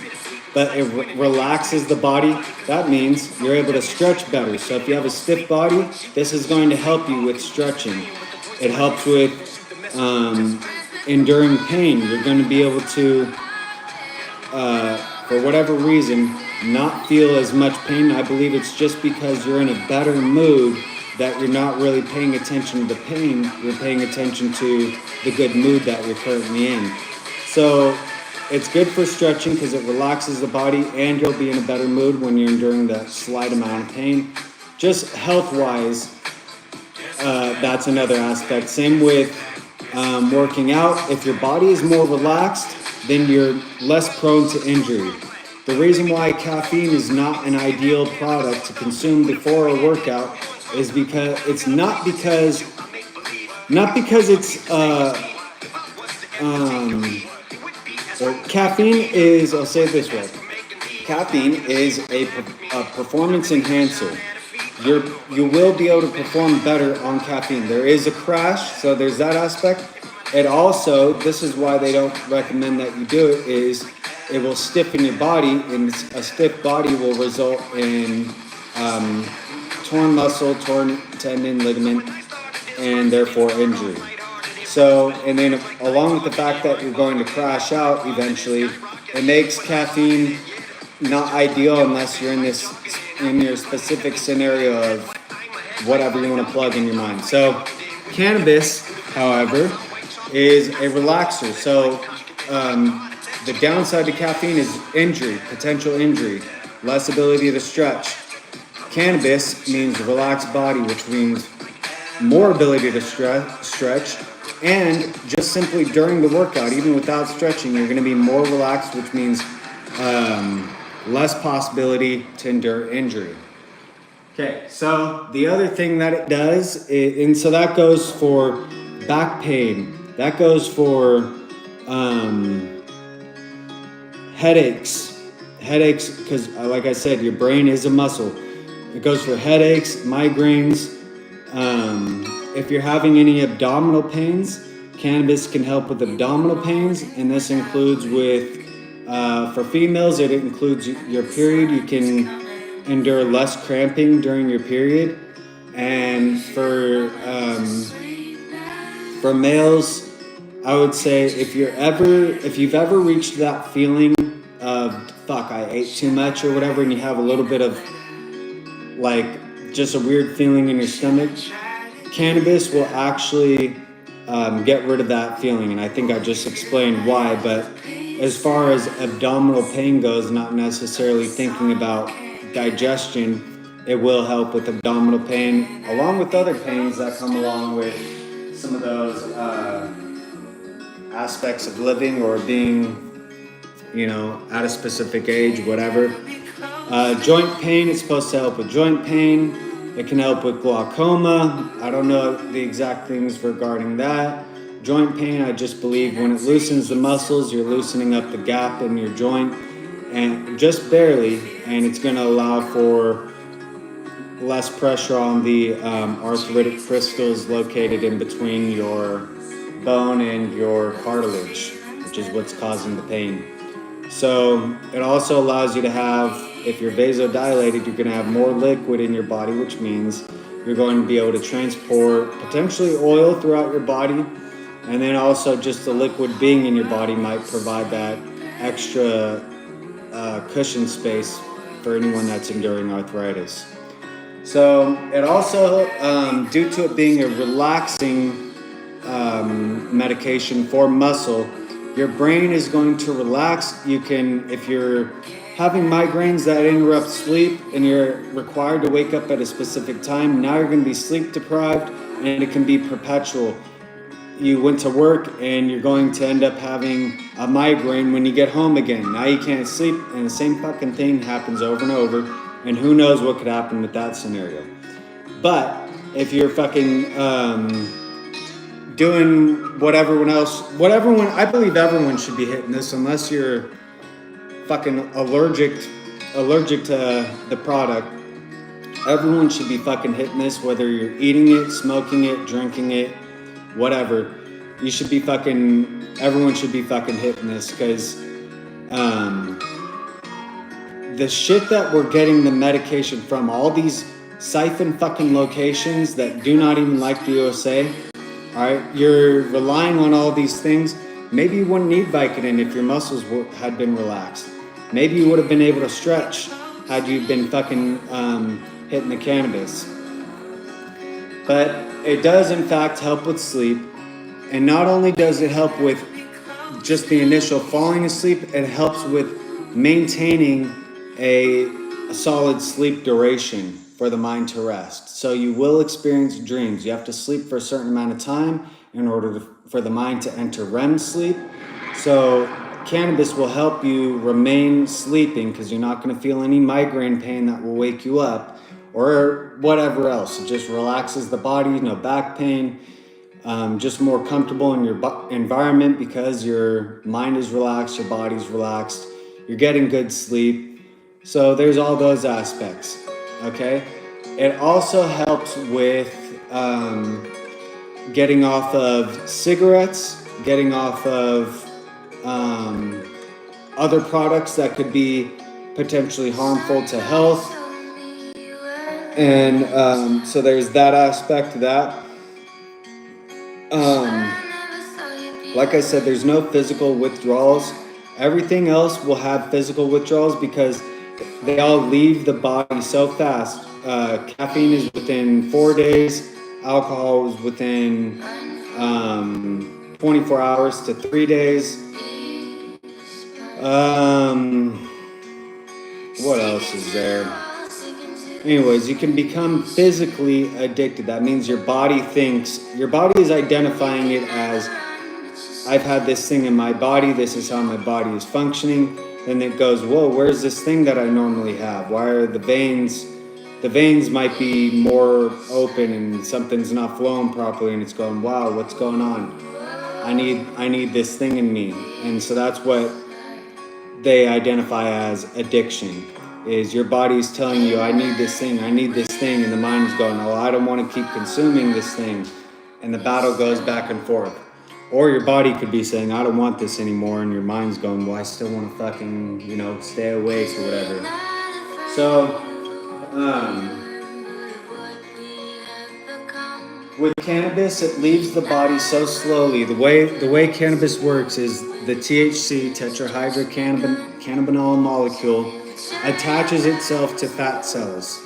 but it relaxes the body. That means you're able to stretch better. So if you have a stiff body, this is going to help you with stretching. It helps with enduring pain. You're going to be able to, for whatever reason, not feel as much pain. I believe it's just because you're in a better mood that you're not really paying attention to the pain. You're paying attention to the good mood that you're currently in. So it's good for stretching because it relaxes the body, and you'll be in a better mood when you're enduring that slight amount of pain. Just health-wise, that's another aspect. Same with working out. If your body is more relaxed, then you're less prone to injury. The reason why caffeine is not an ideal product to consume before a workout is because it's not because it's caffeine is, I'll say it this way, caffeine is a performance enhancer. You will be able to perform better on caffeine. There is a crash, so there's that aspect. It also, this is why they don't recommend that you do it, is it will stiffen your body, and a stiff body will result in torn muscle, torn tendon, ligament, and therefore injury. So, and then along with the fact that you're going to crash out eventually, it makes caffeine not ideal unless you're in your specific scenario of whatever you want to plug in your mind. So cannabis, however, is a relaxer. So the downside to caffeine is injury, potential injury, less ability to stretch. Cannabis means relaxed body, which means more ability to stretch, and just simply during the workout, even without stretching, you're going to be more relaxed, which means less possibility to endure injury. Okay, so the other thing that it does, and so that goes for back pain, that goes for headaches, because like I said, your brain is a muscle. It goes for headaches, migraines, If you're having any abdominal pains, cannabis can help with abdominal pains, and this includes with, for females, it includes your period. You can endure less cramping during your period. And for males, I would say if you've ever reached that feeling of fuck, I ate too much or whatever, and you have a little bit of like just a weird feeling in your stomach, cannabis will actually get rid of that feeling. And I think I just explained why. But as far as abdominal pain goes, not necessarily thinking about digestion, it will help with abdominal pain, along with other pains that come along with some of those aspects of living or being, at a specific age, whatever. Joint pain, it's supposed to help with joint pain. It can help with glaucoma. I don't know the exact things regarding that. Joint pain, I just believe when it loosens the muscles, you're loosening up the gap in your joint, and just barely, and it's going to allow for less pressure on the arthritic crystals located in between your bone and your cartilage, which is what's causing the pain. So it also allows you to have, if you're vasodilated, you're going to have more liquid in your body, which means you're going to be able to transport potentially oil throughout your body. And then also just the liquid being in your body might provide that extra cushion space for anyone that's enduring arthritis. So it also, due to it being a relaxing medication for muscle, your brain is going to relax. You can, if you're having migraines that interrupt sleep and you're required to wake up at a specific time, now you're going to be sleep deprived, and it can be perpetual. You went to work and you're going to end up having a migraine when you get home again. Now you can't sleep, and the same fucking thing happens over and over, and who knows what could happen with that scenario. But if you're fucking doing what everyone, I believe everyone should be hitting this unless you're fucking allergic to the product. Everyone should be fucking hitting this, whether you're eating it, smoking it, drinking it, whatever. Everyone should be fucking hitting this, because the shit that we're getting the medication from, all these siphon fucking locations that do not even like the USA, alright, you're relying on all these things. Maybe you wouldn't need Vicodin if your muscles had been relaxed. Maybe you would have been able to stretch had you been fucking hitting the cannabis. But it does in fact help with sleep. And not only does it help with just the initial falling asleep, it helps with maintaining a solid sleep duration for the mind to rest. So you will experience dreams. You have to sleep for a certain amount of time in order for the mind to enter REM sleep. So cannabis will help you remain sleeping, because you're not going to feel any migraine pain that will wake you up or whatever else. It just relaxes the body, no back pain, just more comfortable in your environment because your mind is relaxed, your body's relaxed, you're getting good sleep. So there's all those aspects, okay? It also helps with getting off of cigarettes, getting off of other products that could be potentially harmful to health. And so there's that aspect to that. Like I said, there's no physical withdrawals. Everything else will have physical withdrawals because they all leave the body so fast. Caffeine is within 4 days. Alcohol is within 24 hours to 3 days. What else is there? Anyways, you can become physically addicted. That means your body is identifying it as, I've had this thing in my body, this is how my body is functioning. Then it goes, whoa, where's this thing that I normally have? Why are the veins might be more open and something's not flowing properly, and it's going, wow, what's going on? I need this thing in me. And so that's what they identify as addiction. is your body's telling you, I need this thing, I need this thing, and the mind's going, oh, I don't want to keep consuming this thing, and the battle goes back and forth. Or your body could be saying, I don't want this anymore, and your mind's going, well, I still want to fucking, stay awake or whatever. So, with cannabis, it leaves the body so slowly. The way cannabis works is the THC, tetrahydrocannabinol molecule, attaches itself to fat cells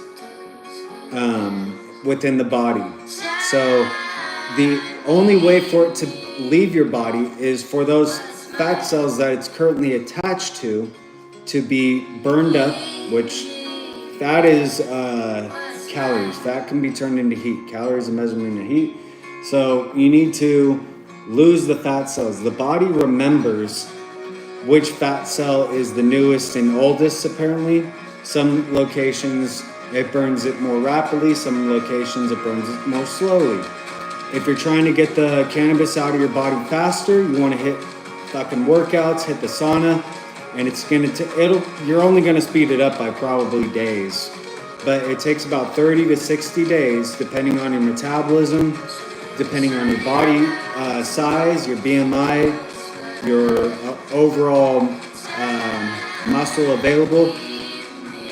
within the body. So the only way for it to leave your body is for those fat cells that it's currently attached to be burned up, which fat is calories. Fat can be turned into heat. Calories are measurement of heat. So you need to lose the fat cells. The body remembers which fat cell is the newest and oldest, apparently. Some locations it burns it more rapidly, some locations it burns it more slowly. If you're trying to get the cannabis out of your body faster, you want to hit fucking workouts, hit the sauna, and you're only gonna speed it up by probably days. But it takes about 30 to 60 days, depending on your metabolism, depending on your body size, your BMI, your overall muscle available.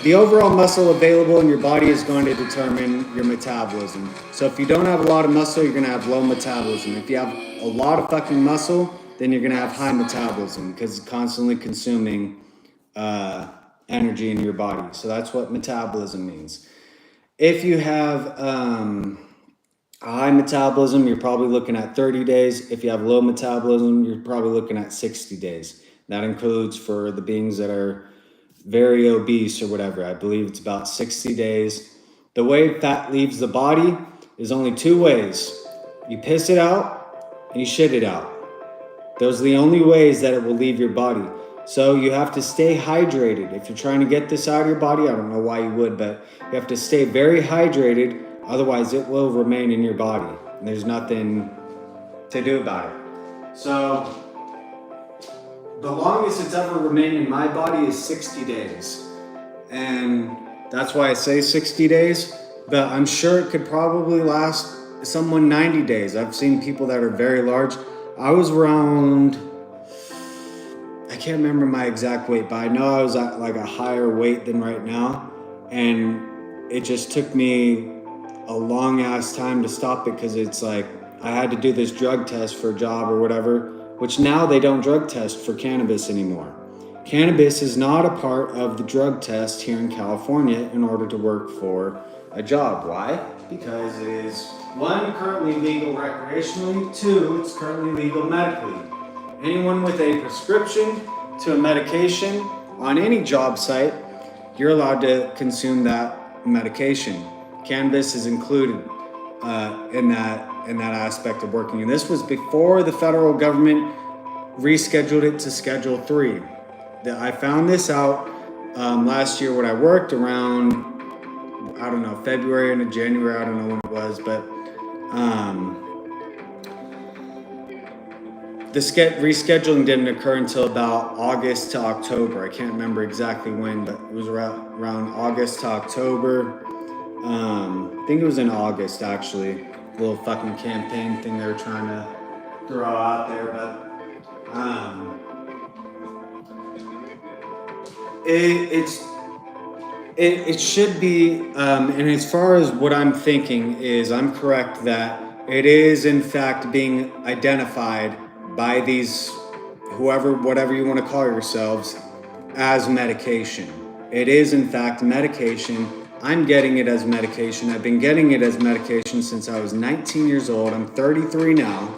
The overall muscle available in your body is going to determine your metabolism. So if you don't have a lot of muscle, you're going to have low metabolism. If you have a lot of fucking muscle, then you're going to have high metabolism because it's constantly consuming energy in your body. So that's what metabolism means. If you have a high metabolism, you're probably looking at 30 days. If you have low metabolism, you're probably looking at 60 days. That includes for the beings that are very obese or whatever. I believe it's about 60 days. The way fat leaves the body is only two ways. You piss it out and you shit it out. Those are the only ways that it will leave your body. So you have to stay hydrated. If you're trying to get this out of your body, I don't know why you would, but you have to stay very hydrated. Otherwise, it will remain in your body. And there's nothing to do about it. So the longest it's ever remained in my body is 60 days. And that's why I say 60 days. But I'm sure it could probably last someone 90 days. I've seen people that are very large. I was around, I can't remember my exact weight, but I know I was at like a higher weight than right now. And it just took me a long ass time to stop it because it's like I had to do this drug test for a job or whatever, which now they don't drug test for cannabis anymore. Cannabis is not a part of the drug test here in California in order to work for a job. Why? Because it is, one, currently legal recreationally, two, it's currently legal medically. Anyone with a prescription to a medication on any job site, you're allowed to consume that medication. Cannabis is included in that aspect of working. And this was before the federal government rescheduled it to Schedule 3. I found this out last year when I worked around, I don't know, February into January, I don't know when it was, but the rescheduling didn't occur until about August to October. I can't remember exactly when, but it was around August to October. I think it was in August, actually. A little fucking campaign thing they were trying to throw out there, but it should be, and as far as what I'm thinking is, I'm correct that it is in fact being identified by these, whatever you want to call yourselves, as medication. It is in fact medication. I'm getting it as medication. I've been getting it as medication since I was 19 years old. I'm 33 now.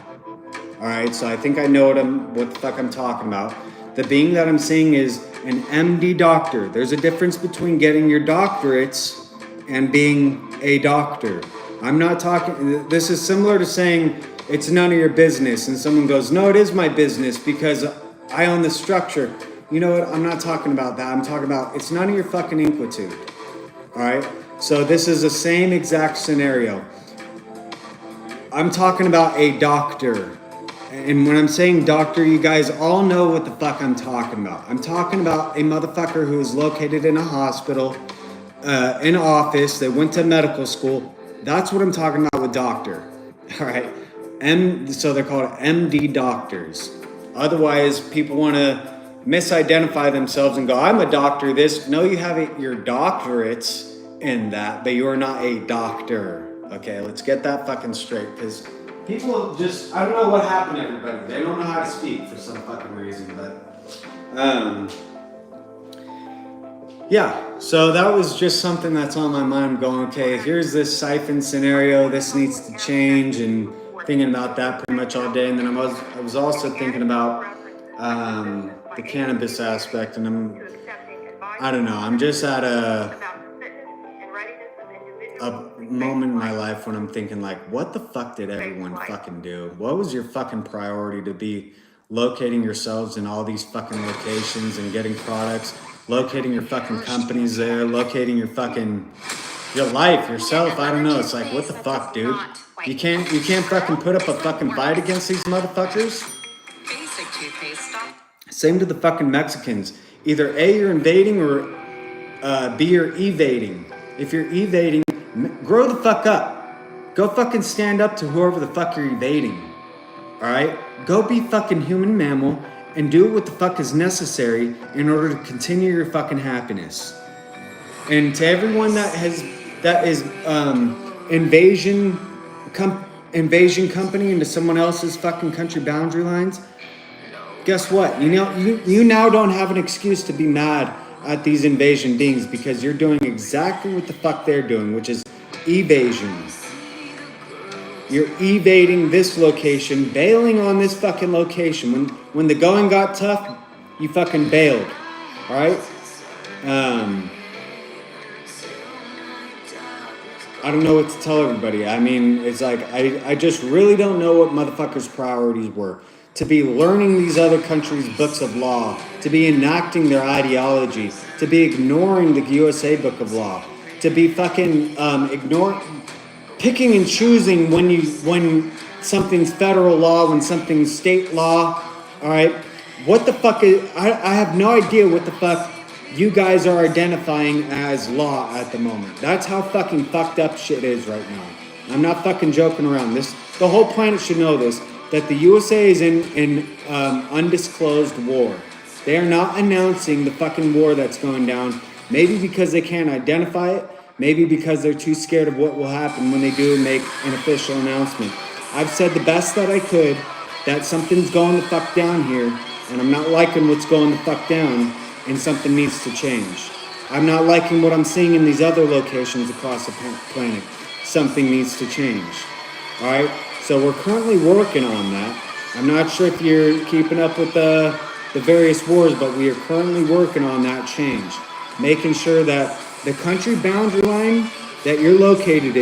All right, so I think I know what the fuck I'm talking about. The being that I'm seeing is an MD doctor. There's a difference between getting your doctorates and being a doctor. I'm not talking, this is similar to saying it's none of your business. And someone goes, no, it is my business because I own the structure. You know what, I'm not talking about that. I'm talking about it's none of your fucking inquietude. All right, so this is the same exact scenario. I'm talking about a doctor. And when I'm saying doctor, you guys all know what the fuck I'm talking about. I'm talking about a motherfucker who is located in a hospital, in an office, they went to medical school. That's what I'm talking about with doctor. All right. So they're called MD doctors. Otherwise, people want to misidentify themselves and go, I'm a doctor. No, you have your doctorates in that, but you are not a doctor. Okay, let's get that fucking straight, because people just, I don't know what happened to everybody. They don't know how to speak for some fucking reason, but, yeah, so that was just something that's on my mind. I'm going, okay, here's this siphon scenario. This needs to change, and thinking about that pretty much all day. And then I was also thinking about the cannabis aspect, and I don't know. I'm just at a moment in my life when I'm thinking like, what the fuck did everyone fucking do? What was your fucking priority to be locating yourselves in all these fucking locations and getting products, locating your fucking companies there, locating your fucking, your life, yourself? I don't know. It's like, what the fuck, dude? You can't fucking put up a fucking fight against these motherfuckers? Same to the fucking Mexicans. Either A, you're invading, or B, you're evading. If you're evading, grow the fuck up. Go fucking stand up to whoever the fuck you're evading. Alright? Go be fucking human mammal and do what the fuck is necessary in order to continue your fucking happiness. And to everyone that is invasion company into someone else's fucking country boundary lines, guess what? You now don't have an excuse to be mad at these invasion beings, because you're doing exactly what the fuck they're doing, which is evasion. You're evading this location, bailing on this fucking location. When the going got tough, you fucking bailed. Alright? I don't know what to tell everybody. I mean, it's like, I just really don't know what motherfuckers' priorities were. To be learning these other countries' books of law, to be enacting their ideology, to be ignoring the USA book of law, to be fucking picking and choosing when something's federal law, when something's state law. All right, what the fuck is? I have no idea what the fuck you guys are identifying as law at the moment. That's how fucking fucked up shit is right now. I'm not fucking joking around. The whole planet should know this. That the USA is in undisclosed war. They are not announcing the fucking war that's going down. Maybe because they can't identify it. Maybe because they're too scared of what will happen when they do make an official announcement. I've said the best that I could that something's going the fuck down here, and I'm not liking what's going the fuck down, and something needs to change. I'm not liking what I'm seeing in these other locations across the planet. Something needs to change. All right? So we're currently working on that. I'm not sure if you're keeping up with the various wars, but we are currently working on that change. Making sure that the country boundary line that you're located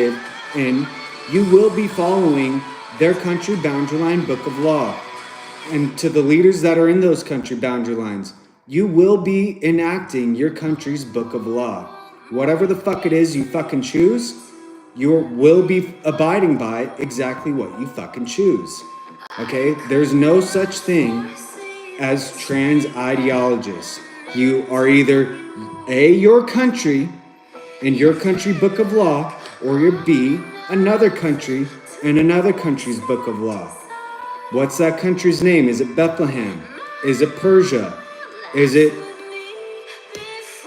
in, you will be following their country boundary line book of law. And to the leaders that are in those country boundary lines, you will be enacting your country's book of law. Whatever the fuck it is you fucking choose, you will be abiding by exactly what you fucking choose. Okay? There's no such thing as trans ideologists. You are either A, your country and your country book of law, or you're B, another country and another country's book of law. What's that country's name? Is it Bethlehem? Is it Persia? Is it,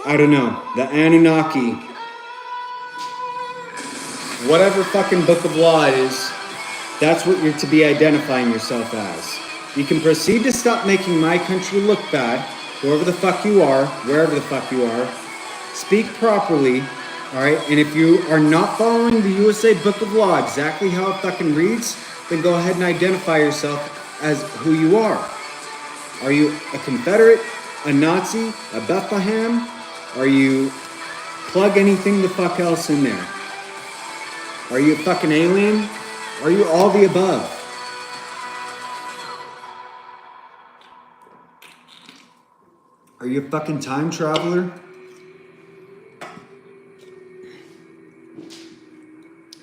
I don't know, the Anunnaki? Whatever fucking book of law it is, that's what you're to be identifying yourself as. You can proceed to stop making my country look bad, whoever the fuck you are, wherever the fuck you are. Speak properly, all right? And if you are not following the USA book of law exactly how it fucking reads, then go ahead and identify yourself as who you are. Are you a Confederate, a Nazi, a Bethlehem? Are you plug anything the fuck else in there? Are you a fucking alien? Are you all the above? Are you a fucking time traveler?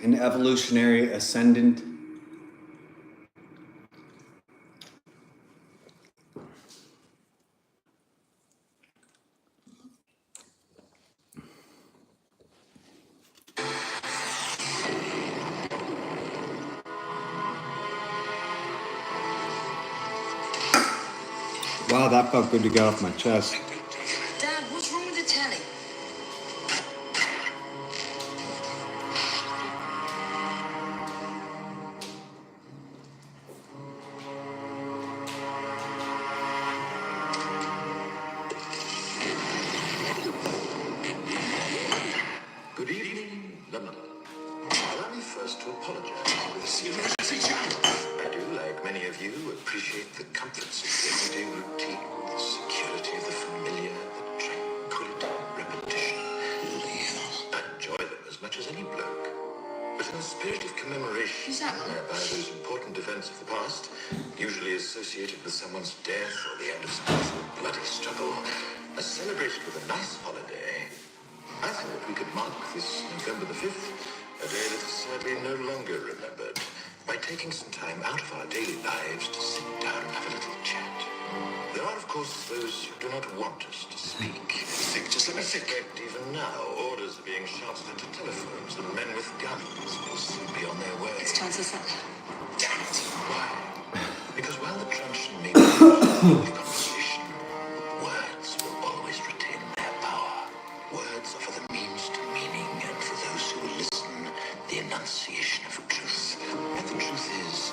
An evolutionary ascendant? Oh, that felt good to get off my chest. Dad, what's wrong with the telly? Good evening, London. Allow me first to apologize for this emergency jam. I do, like many of you, appreciate the comforts of everyday routine, the security of the familiar, the tranquility of repetition. I enjoy them as much as any bloke. But in the spirit of commemoration, whereby those important events of the past, usually associated with someone's death or the end of some sort of bloody struggle, are celebrated with a nice holiday. I thought we could mark this November the 5th, a day that is sadly no longer remembered, by taking some time out of our daily lives to sit down and have a little chat. There are, of course, those who do not want us to speak. Just let me think. Even now, orders are being shouted into telephones, and men with guns will soon be on their way. It's time to set. Damn it. Why? Because while the truncheon may be of conversation, words will always retain their power. Words are for the means to meaning, and for those who will listen, the enunciation of truth. And the truth is,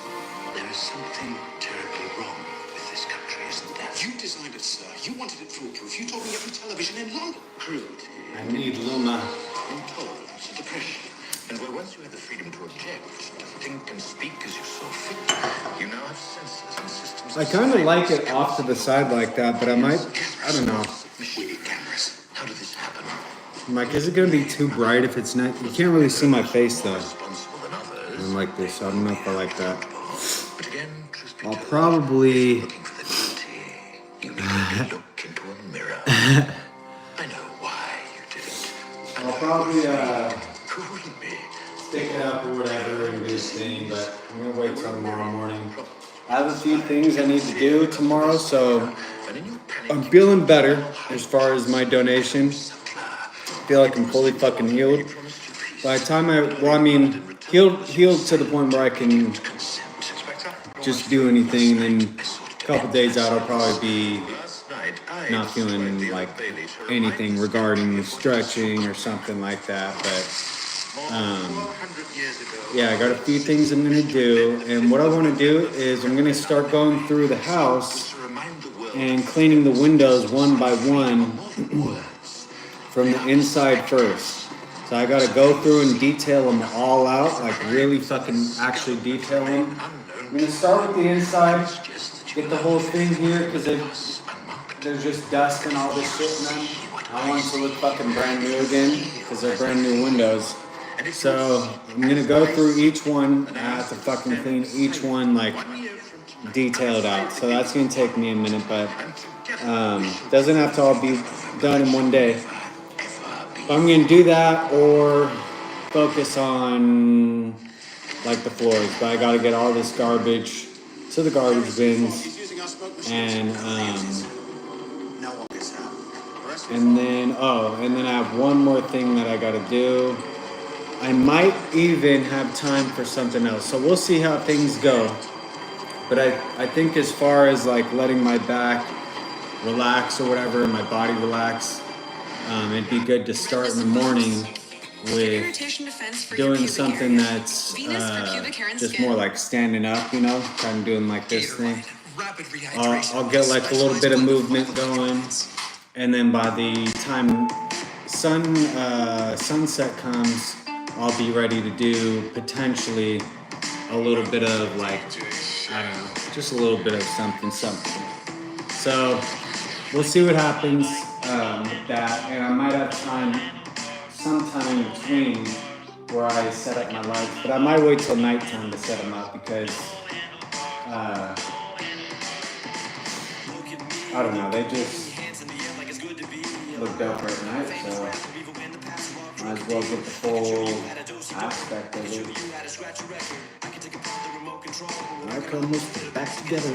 there is something terribly wrong with this country, isn't there? You designed it, sir. You wanted it foolproof. You told me every television in London. Cruelty, I need Luna. intolerance, and depression. And where once you had the freedom to object, to think and speak as you saw fit, you now have senses and systems. I kind of like it off to the side like that, but I don't know. We need cameras. How did this happen? I'm like, is it going to be too bright if it's not? You can't really see my face though. Responsible than others. I'm like this, so I don't know if I like that. But again, truth be I'll told, probably... looking for the guilty, you need to look into a mirror. I know why you did it. I'll probably Who wouldn't be? stick it up or whatever and do this thing, but I'm going to wait till tomorrow morning. I have a few things I need to do tomorrow, so And in your panic, I'm feeling better as far as my donation. I feel like I'm fully fucking healed. By the time healed to the point where I can just do anything, and then a couple days out I'll probably be last night I not feeling like anything regarding stretching or something like that, but 400 years ago. yeah, I got a few things I'm gonna do, and what I want to do is I'm gonna start going through the house To remind the world and cleaning the windows one by one from the inside first. So I gotta go through and detail them all out, like really fucking actually detail them. I'm gonna start with the inside, get the whole thing here, because there's just dust and all this shit in them. I want it to look fucking brand new again, because they're brand new windows. So I'm gonna go through each one. I have to fucking clean each one like detailed out. So that's gonna take me a minute, but doesn't have to all be done in one day. I'm gonna do that or focus on like the floors, but I gotta get all this garbage to the garbage bins, and then I have one more thing that I gotta do. I might even have time for something else, so we'll see how things go. But I think as far as like letting my back relax or whatever, and my body relax, it'd be good to start in the morning with doing something that's just more like standing up, you know, kind of doing like this thing. I'll get like a little bit of movement going, and then by the time sunset comes, I'll be ready to do potentially a little bit of like, I don't know, just a little bit of something. So we'll see what happens with that, and I might have time sometime in between where I set up my lights, but I might wait till nighttime to set them up because I don't know, they just look dope at night, so might as well get the full aspect of it. Alright, almost back together.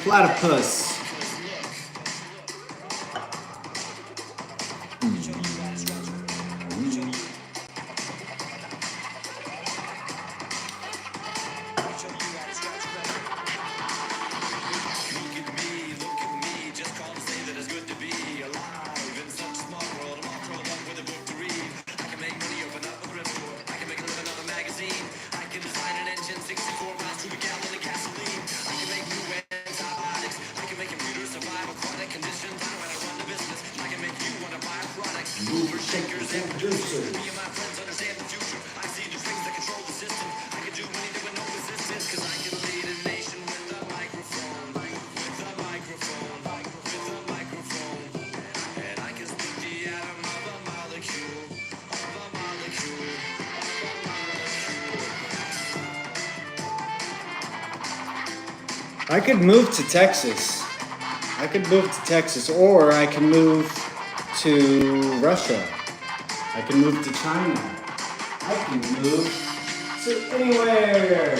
Platypus. producers. I could move to Texas. I could move to Texas, or I can move to Russia. I can move to China. I can move to anywhere.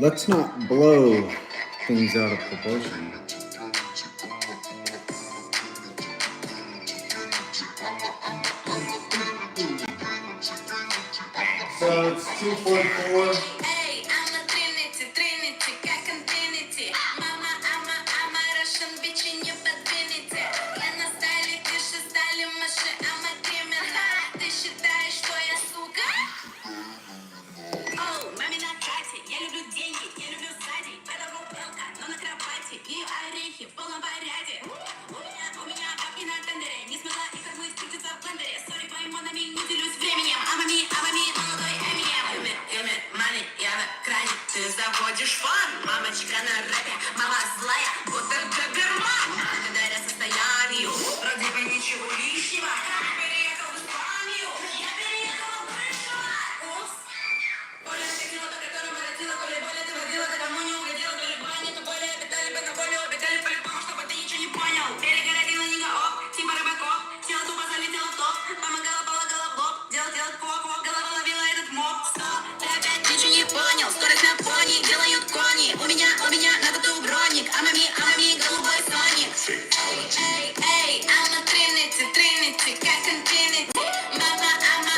Let's not blow things out of proportion. So it's 244. Эй, I'm a Trinity, Trinity, как Infinity. Мама, I'm a Russian bitch, и не подвинете. Я на стайле, тише стали маши, I'm a criminal. Ты считаешь, что я сука? Оу, маме на трате, я люблю деньги, я люблю сзади. Это рубелка, но на кровати. Пью орехи в полном порядке. У меня бабки на тендере. Не смогла их отмыть, крутиться в блендере. Сори, твоим монами, не делюсь временем. Амами, молодой Эминем. Money, я на кране. Ты заводишь фан, мамочка на рэпе. Мама злая, будто доберман. Благодаря состоянию, вроде бы ничего лишнего. Переехал в Испанию, я переехала в Крышево. Упс. Более текила, так это наворотила. То ли более ты водила, ты кому не угодила. То ли бани, то более питали, на более убегали по-любому, чтобы ты ничего не понял. Перегородила нига оп, типа рыбаков. Тело тупо залетело в топ. Помогала, полагала в лоб. Делать поп, голова ловила этот моб. Стоп, ты опять ничего не понял. Скорость на пони, делают кони. У меня на тату броник. Амами, голубой соник. Эй, I'm a Trinity, Trinity, как Infinity. Мама, I'm a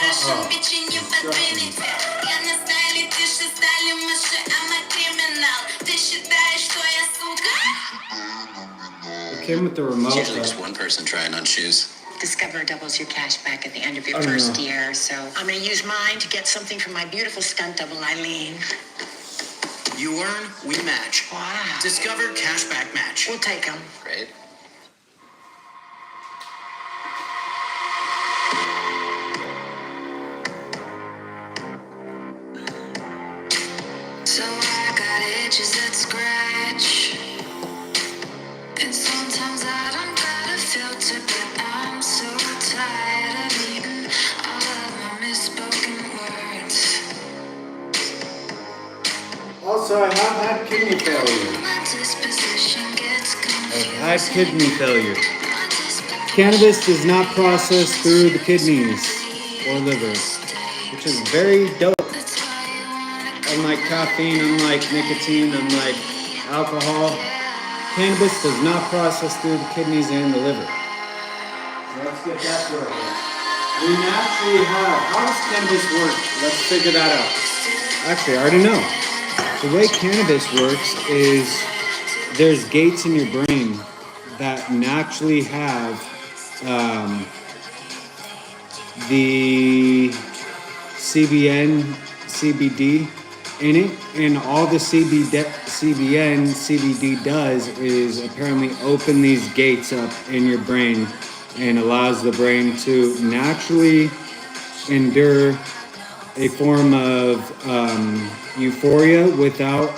Russian bitch, и не подвинете. Я на стайле, тише стали маши, I'm a criminal. Ты считаешь, что я сука? It came with the remote. Usually just one person trying on shoes. Discover doubles your cash back at the end of your first year, so I'm going to use mine to get something from my beautiful stunt double, Eileen. You earn, we match. Wow. Discover cashback match. We'll take them. Great. So I got itches that scratch. And sometimes I don't got a filter, but I'm so tired of eating all of my misspoken words. Also, I have had kidney failure. My disposition gets confused. I've had kidney failure. Cannabis does not process through the kidneys or liver, which is very dope. Unlike caffeine, unlike nicotine, unlike alcohol, cannabis does not process through the kidneys and the liver. So let's get that working. We naturally have. How does cannabis work? Let's figure that out. Actually, I already know. The way cannabis works is there's gates in your brain that naturally have the CBD in it, and all the CBD does is apparently open these gates up in your brain and allows the brain to naturally endure a form of euphoria without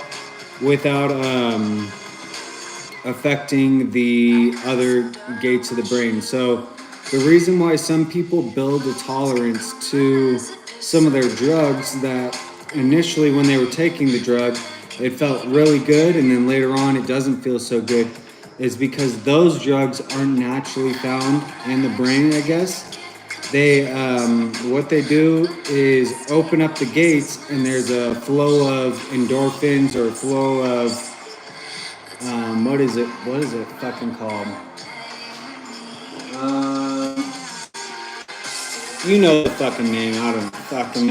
affecting the other gates of the brain. So the reason why some people build a tolerance to some of their drugs, that initially when they were taking the drug, it felt really good, and then later on it doesn't feel so good, is because those drugs aren't naturally found in the brain, I guess. They, what they do is open up the gates, and there's a flow of endorphins or flow of, what is it fucking called? You know the fucking name, I don't fucking,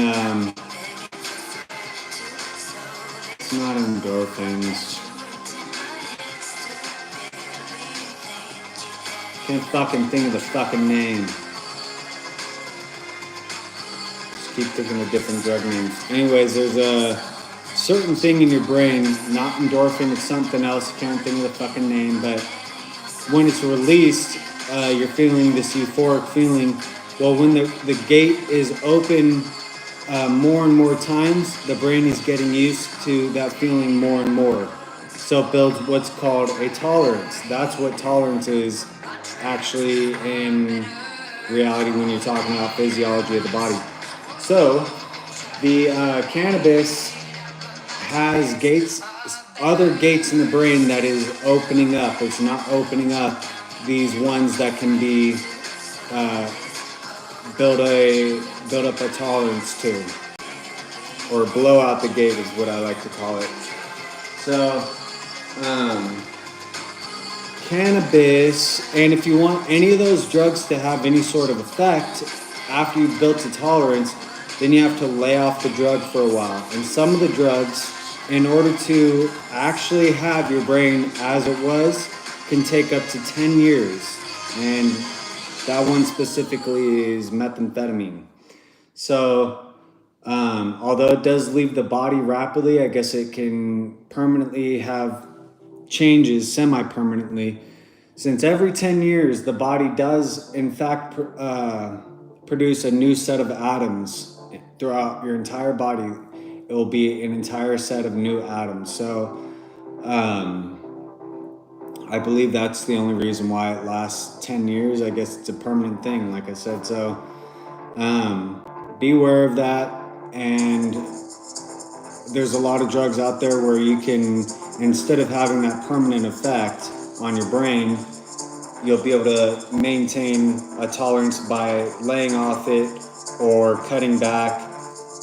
it's not endorphins. Can't fucking think of the fucking name. Just keep thinking of different drug names. Anyways, there's a certain thing in your brain, not endorphin, it's something else. Can't think of the fucking name, but when it's released, you're feeling this euphoric feeling. Well, when the gate is open more and more times, the brain is getting used to that feeling more and more. So it builds what's called a tolerance. That's what tolerance is actually in reality when you're talking about physiology of the body. So the cannabis has gates, other gates in the brain that is opening up. It's not opening up these ones that can be build up a tolerance to, or blow out the gate is what I like to call it. So cannabis, and if you want any of those drugs to have any sort of effect after you've built a tolerance, then you have to lay off the drug for a while. And some of the drugs, in order to actually have your brain as it was, can take up to 10 years. And that one specifically is methamphetamine. So, although it does leave the body rapidly, I guess it can permanently have changes semi-permanently. Since every 10 years, the body does, in fact, produce a new set of atoms throughout your entire body. It will be an entire set of new atoms. So, I believe that's the only reason why it lasts 10 years. I guess it's a permanent thing, like I said. So, be aware of that. And there's a lot of drugs out there where you can, instead of having that permanent effect on your brain, you'll be able to maintain a tolerance by laying off it or cutting back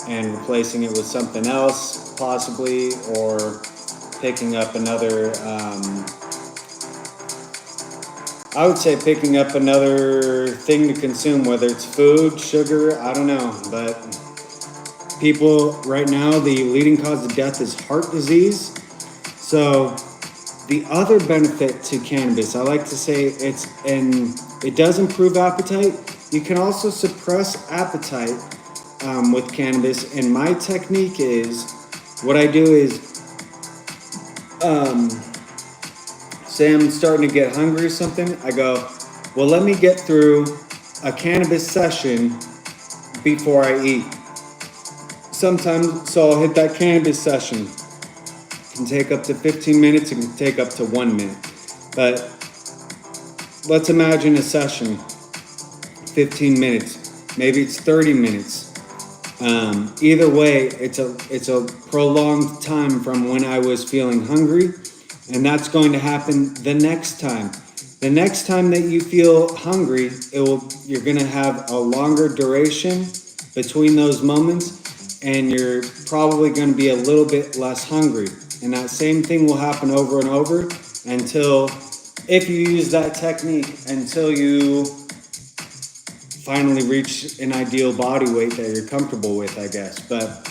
and replacing it with something else, possibly, or picking up another, I would say picking up another thing to consume, whether it's food, sugar, I don't know. But people right now, the leading cause of death is heart disease. So the other benefit to cannabis, I like to say it does improve appetite. You can also suppress appetite with cannabis. And my technique is, what I do is, say I'm starting to get hungry or something, I go, well, let me get through a cannabis session before I eat. Sometimes, so I'll hit that cannabis session. It can take up to 15 minutes, it can take up to 1 minute. But let's imagine a session, 15 minutes, maybe it's 30 minutes. Either way, it's a prolonged time from when I was feeling hungry. And that's going to happen the next time. The next time that you feel hungry, you're gonna have a longer duration between those moments, and you're probably gonna be a little bit less hungry. And that same thing will happen over and over until, if you use that technique, until you finally reach an ideal body weight that you're comfortable with, I guess. But,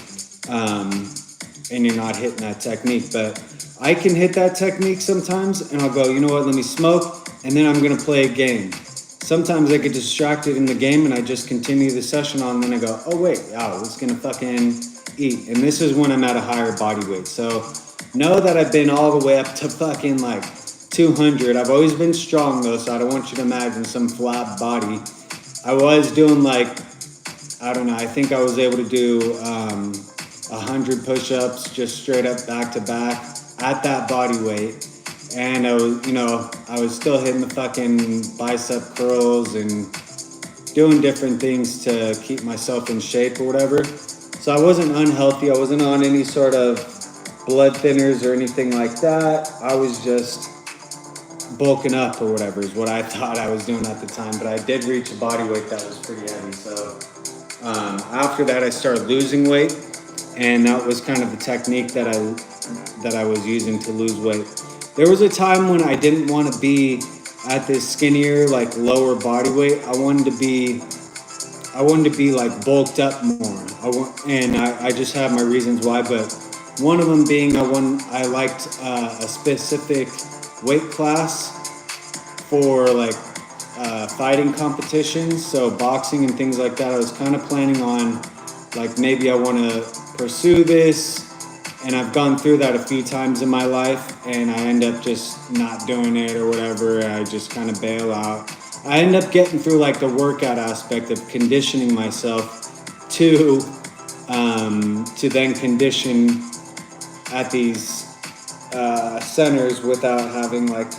and you're not hitting that technique. But I can hit that technique sometimes, and I'll go, you know what, let me smoke, and then I'm gonna play a game. Sometimes I get distracted in the game, and I just continue the session on, and then I go, oh wait, I was gonna fucking eat. And this is when I'm at a higher body weight. So know that I've been all the way up to fucking like 200. I've always been strong though, so I don't want you to imagine some flab body. I was doing like, I don't know, I think I was able to do 100 push-ups just straight up back to back at that body weight. And I was still hitting the fucking bicep curls and doing different things to keep myself in shape or whatever. So I wasn't unhealthy. I wasn't on any sort of blood thinners or anything like that. I was just bulking up or whatever is what I thought I was doing at the time. But I did reach a body weight that was pretty heavy. So after that, I started losing weight. And that was kind of the technique that I was using to lose weight. There was a time when I didn't want to be at this skinnier, like lower body weight. I wanted to be like bulked up more. I just have my reasons why, but one of them being I liked a specific weight class for like fighting competitions, so boxing and things like that. I was kind of planning on, like, maybe I want to pursue this, and I've gone through that a few times in my life, and I end up just not doing it or whatever. I just kind of bail out. I end up getting through like the workout aspect of conditioning myself to then condition at these centers without having like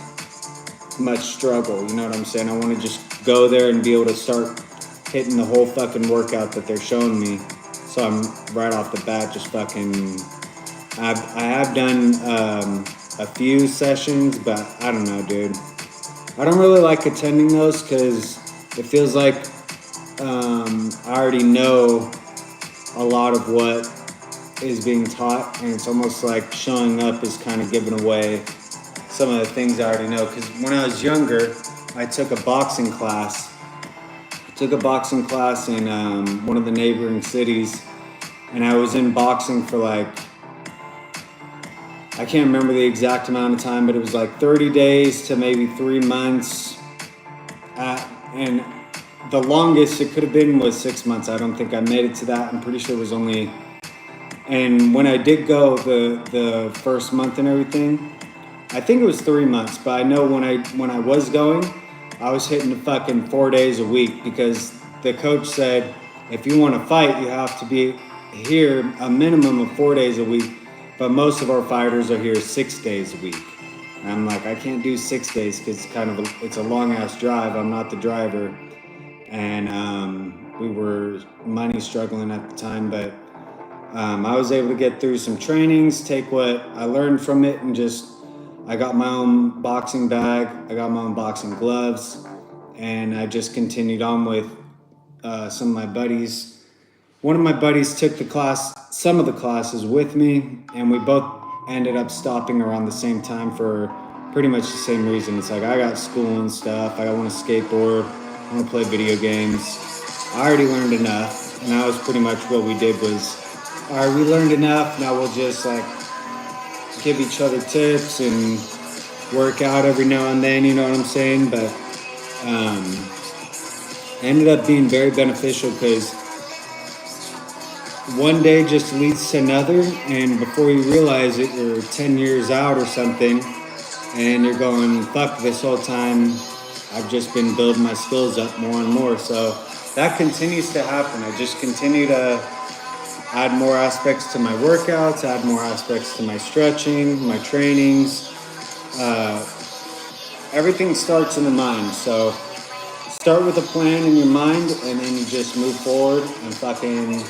much struggle. You know what I'm saying? I want to just go there and be able to start hitting the whole fucking workout that they're showing me. So I'm right off the bat just fucking. I have done a few sessions, but I don't know, dude. I don't really like attending those because it feels like I already know a lot of what is being taught, and it's almost like showing up is kind of giving away some of the things I already know. Because when I was younger, I took a boxing class. I took a boxing class in one of the neighboring cities, and I was in boxing for like, I can't remember the exact amount of time, but it was like 30 days to maybe 3 months. And the longest it could have been was 6 months. I don't think I made it to that. I'm pretty sure it was only. And when I did go the first month and everything, I think it was 3 months. But I know when I was going, I was hitting the fucking 4 days a week because the coach said if you want to fight, you have to be here a minimum of 4 days a week. But most of our fighters are here 6 days a week. And I'm like, I can't do 6 days because it's a long ass drive. I'm not the driver, and we were money struggling at the time. But I was able to get through some trainings, take what I learned from it, and I got my own boxing bag. I got my own boxing gloves, and I just continued on with some of my buddies. One of my buddies took some of the classes with me, and we both ended up stopping around the same time for pretty much the same reason. It's like, I got school and stuff. I want to skateboard. I want to play video games. I already learned enough, and that was pretty much what we did was, all right, we learned enough. Now we'll just like give each other tips and work out every now and then, you know what I'm saying? But ended up being very beneficial because one day just leads to another, and before you realize it, you're 10 years out or something, and you're going, fuck, this whole time I've just been building my skills up more and more. So that continues to happen. I just continue to add more aspects to my workouts, add more aspects to my stretching, my trainings. Everything starts in the mind. So start with a plan in your mind, and then you just move forward and fucking.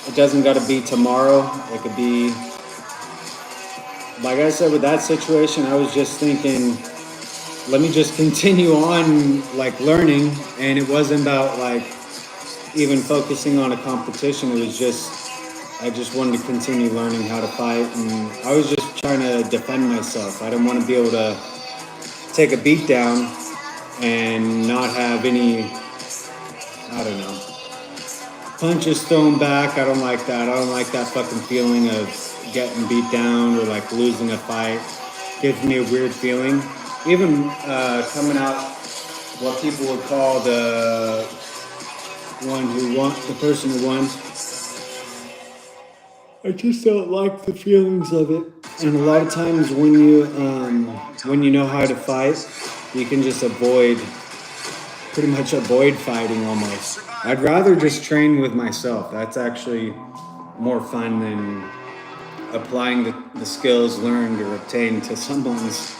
It doesn't got to be tomorrow. It could be, like I said, with that situation, I was just thinking, let me just continue on like learning. And it wasn't about like even focusing on a competition. It was I just wanted to continue learning how to fight. And I was just trying to defend myself. I didn't want to be able to take a beat down and not have any, I don't know, punches thrown back. I don't like that. I don't like that fucking feeling of getting beat down or like losing a fight. Gives me a weird feeling. Even coming out what people would call the person who won. I just don't like the feelings of it. And a lot of times when you know how to fight, you can just pretty much avoid fighting almost. I'd rather just train with myself. That's actually more fun than applying the skills learned or obtained to someone's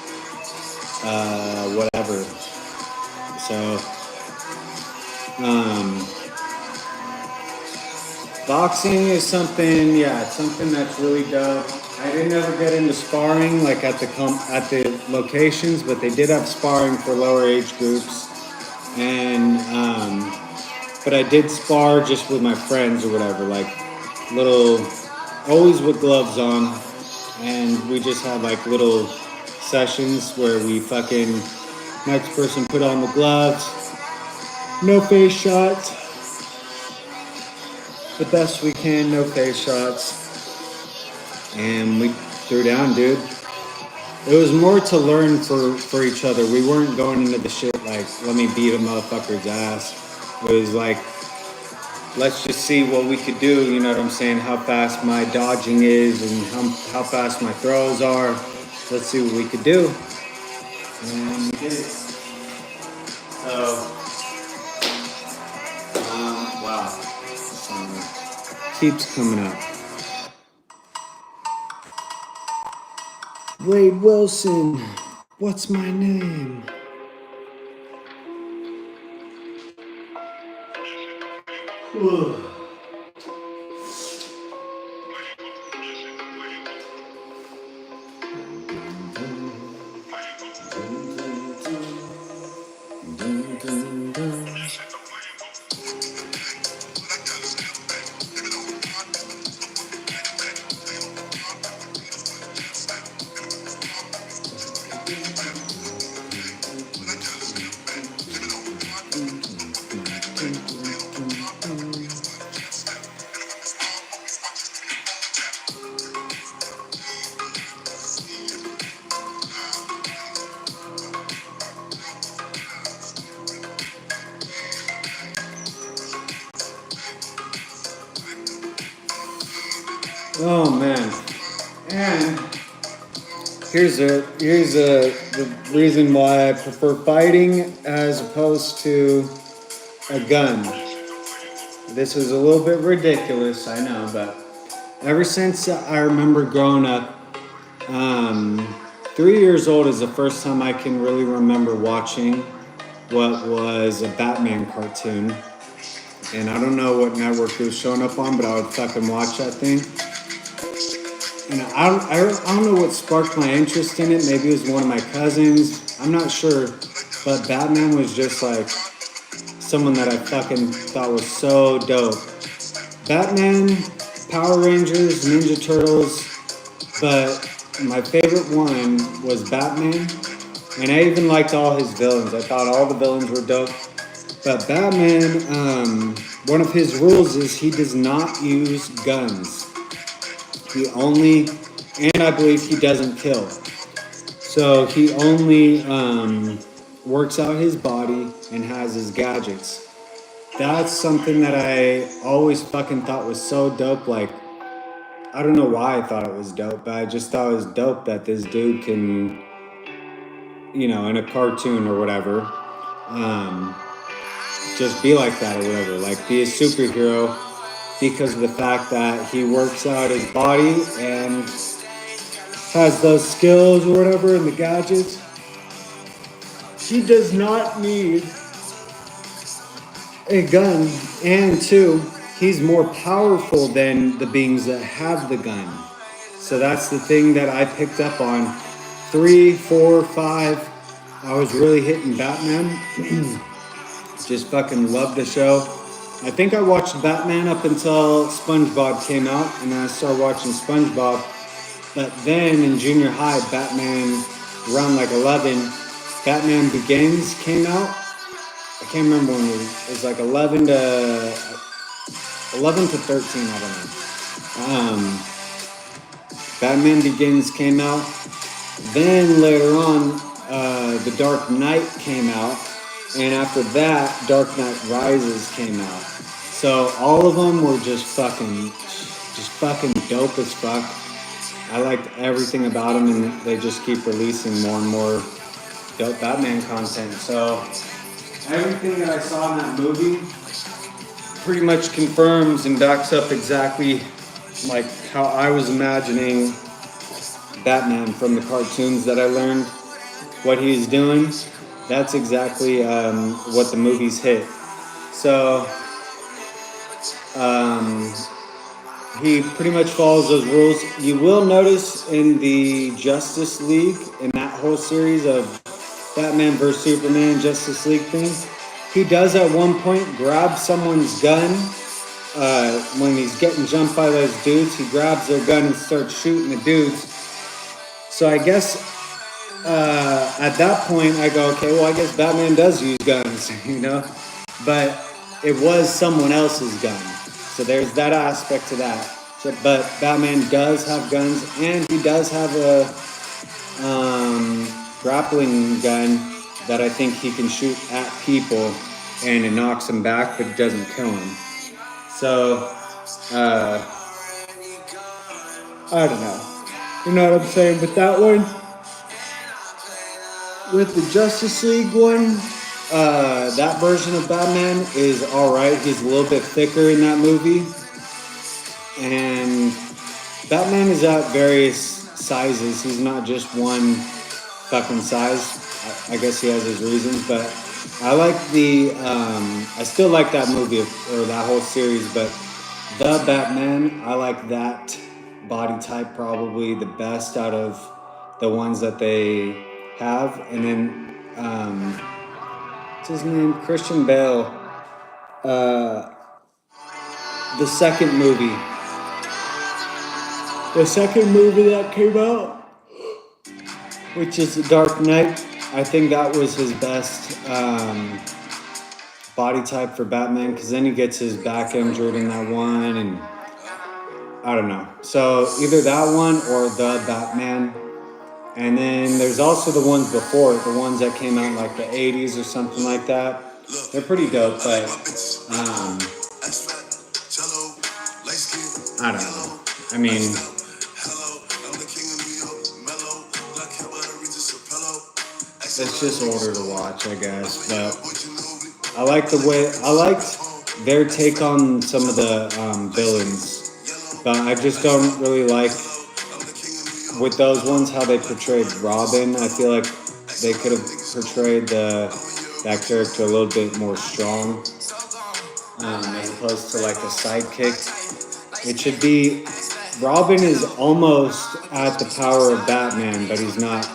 whatever. So, boxing is something, it's something that's really dope. I didn't ever get into sparring like at the locations, but they did have sparring for lower age groups. And but I did spar just with my friends or whatever, like always with gloves on, and we just had like little sessions where we fucking next person put on the gloves, no face shots, the best we can, no face shots, and we threw down, dude. It was more to learn for each other. We weren't going into the shit like, let me beat a motherfucker's ass. It was like, let's just see what we could do. You know what I'm saying? How fast my dodging is and how fast my throws are. Let's see what we could do. And we did it. So, wow. Keeps coming up. Wade Wilson, what's my name? Oh man. And here's the reason why I prefer fighting as opposed to a gun. This is a little bit ridiculous, I know, but ever since I remember growing up, 3 years old is the first time I can really remember watching what was a Batman cartoon. And I don't know what network it was showing up on, but I would fucking watch that thing. And I don't know what sparked my interest in it. Maybe it was one of my cousins. I'm not sure. But Batman was just like someone that I fucking thought was so dope. Batman, Power Rangers, Ninja Turtles. But my favorite one was Batman. And I even liked all his villains. I thought all the villains were dope. But Batman, one of his rules is he does not use guns. He only, and I believe he doesn't kill. So he only works out his body and has his gadgets. That's something that I always fucking thought was so dope. Like, I don't know why I thought it was dope, but I just thought it was dope that this dude can, you know, in a cartoon or whatever, just be like that or whatever. Like, be a superhero because of the fact that he works out his body and has those skills or whatever and the gadgets. He does not need a gun. And two, he's more powerful than the beings that have the gun. So that's the thing that I picked up on. 3, 4, 5. I was really hitting Batman. Just fucking loved the show. I think I watched Batman up until SpongeBob came out, and then I started watching SpongeBob. But then in junior high, Batman, around like 11, Batman Begins came out. I can't remember when it was like 11 to 13, I don't know. Batman Begins came out. Then later on, The Dark Knight came out. And after that, Dark Knight Rises came out. So all of them were just fucking dope as fuck. I liked everything about them, and they just keep releasing more and more dope Batman content. So everything that I saw in that movie pretty much confirms and backs up exactly like how I was imagining Batman from the cartoons that I learned what he was doing. That's exactly what the movies hit. So he pretty much follows those rules. You will notice in the Justice League, in that whole series of Batman vs. Superman Justice League thing, he does at one point grab someone's gun. When he's getting jumped by those dudes, he grabs their gun and starts shooting the dudes. So I guess at that point, I go, okay, well, I guess Batman does use guns, you know? But it was someone else's gun. So there's that aspect to that. So, but Batman does have guns, and he does have grappling gun that I think he can shoot at people and it knocks them back but it doesn't kill them. So, I don't know. You know what I'm saying? But that one, with the Justice League one, that version of Batman is alright. He's a little bit thicker in that movie. And Batman is at various sizes. He's not just one fucking size. I guess he has his reasons, but I like I still like that movie or that whole series, but the Batman, I like that body type probably the best out of the ones that they have. And then, what's his name? Christian Bale. The second movie. The second movie that came out, which is The Dark Knight. I think that was his best body type for Batman, because then he gets his back injured in that one, and I don't know. So either that one or the Batman. And then there's also the ones before it, the ones that came out in like the 80s or something like that. They're pretty dope, but I don't know. I mean, it's just order to watch, I guess. But I liked their take on some of the villains, but I just don't really like with those ones how they portrayed Robin. I feel like they could have portrayed that character a little bit more strong, as opposed to like a sidekick. It should be Robin is almost at the power of Batman, but he's not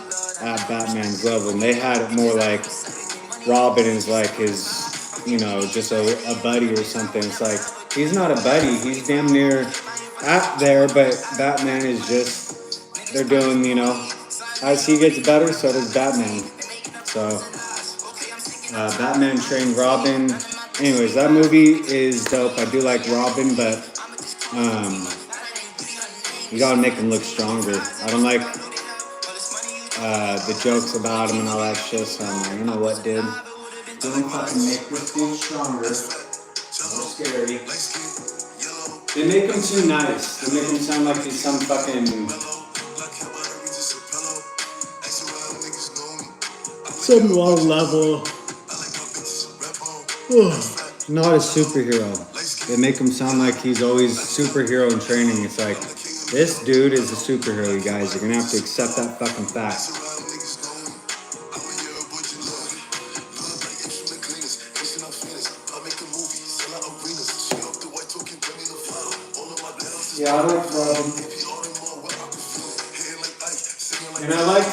at Batman's level. And they had it more like Robin is like his, just a buddy or something. It's like he's not a buddy. He's damn near at there, but Batman is just, they're doing, as he gets better, so does Batman. So, Batman trained Robin. Anyways, that movie is dope. I do like Robin, but you gotta make him look stronger. I don't like the jokes about him and all that shit, so I'm like, you know what, dude? Don't fucking make this dude stronger. More scary. They make him too nice. They make him sound like he's some fucking some low level. Not a superhero. They make him sound like he's always superhero in training. It's like, this dude is a superhero, you guys. You're gonna have to accept that fucking fact. Yeah, I like and I like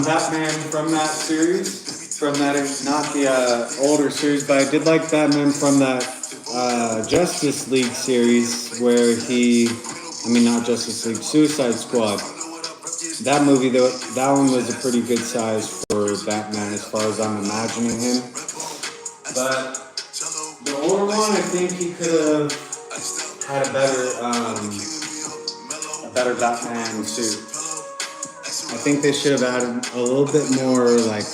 Batman from that series. From that, not the older series, but I did like Batman from that Justice League series where not Justice League, Suicide Squad. That movie, though, that one was a pretty good size for Batman as far as I'm imagining him. But the older one, I think he could have had a better Batman suit. I think they should have added a little bit more, like,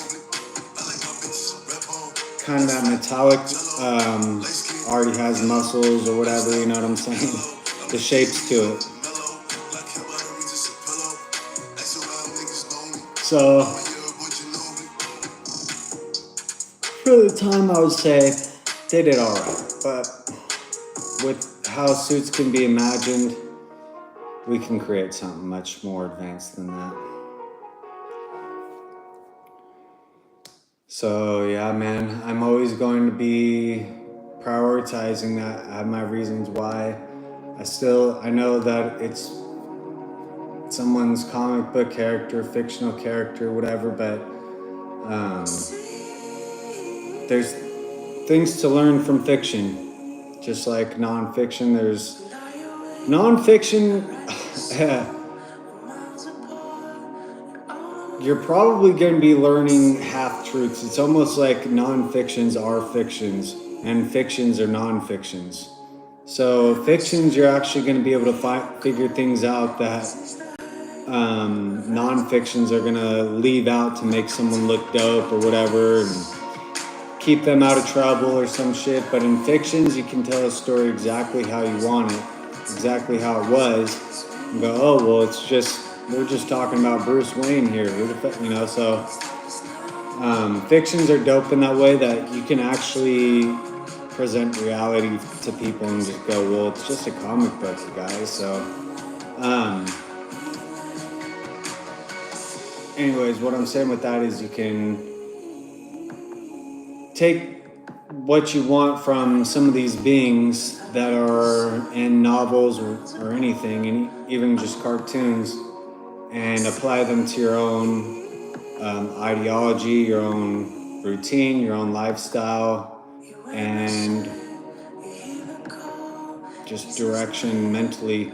kind of that metallic, already has muscles or whatever, you know what I'm saying? The shapes to it. So, for the time, I would say they did alright. But with how suits can be imagined, we can create something much more advanced than that. So yeah, man, I'm always going to be prioritizing that. I have my reasons why. I know that it's someone's comic book character, fictional character, whatever, but there's things to learn from fiction. Just like nonfiction, there's nonfiction. You're probably going to be learning half-truths. It's almost like non-fictions are fictions, and fictions are non-fictions. So fictions, you're actually going to be able to figure things out that non-fictions are gonna leave out to make someone look dope or whatever and keep them out of trouble or some shit. But in fictions, you can tell a story exactly how you want it, exactly how it was, and go, oh well, we're just talking about Bruce Wayne here, you know. So fictions are dope in that way that you can actually present reality to people and just go, well, it's just a comic book, guys. So, anyways, what I'm saying with that is you can take what you want from some of these beings that are in novels or anything, and even just cartoons, and apply them to your own ideology, your own routine, your own lifestyle, and just direction mentally.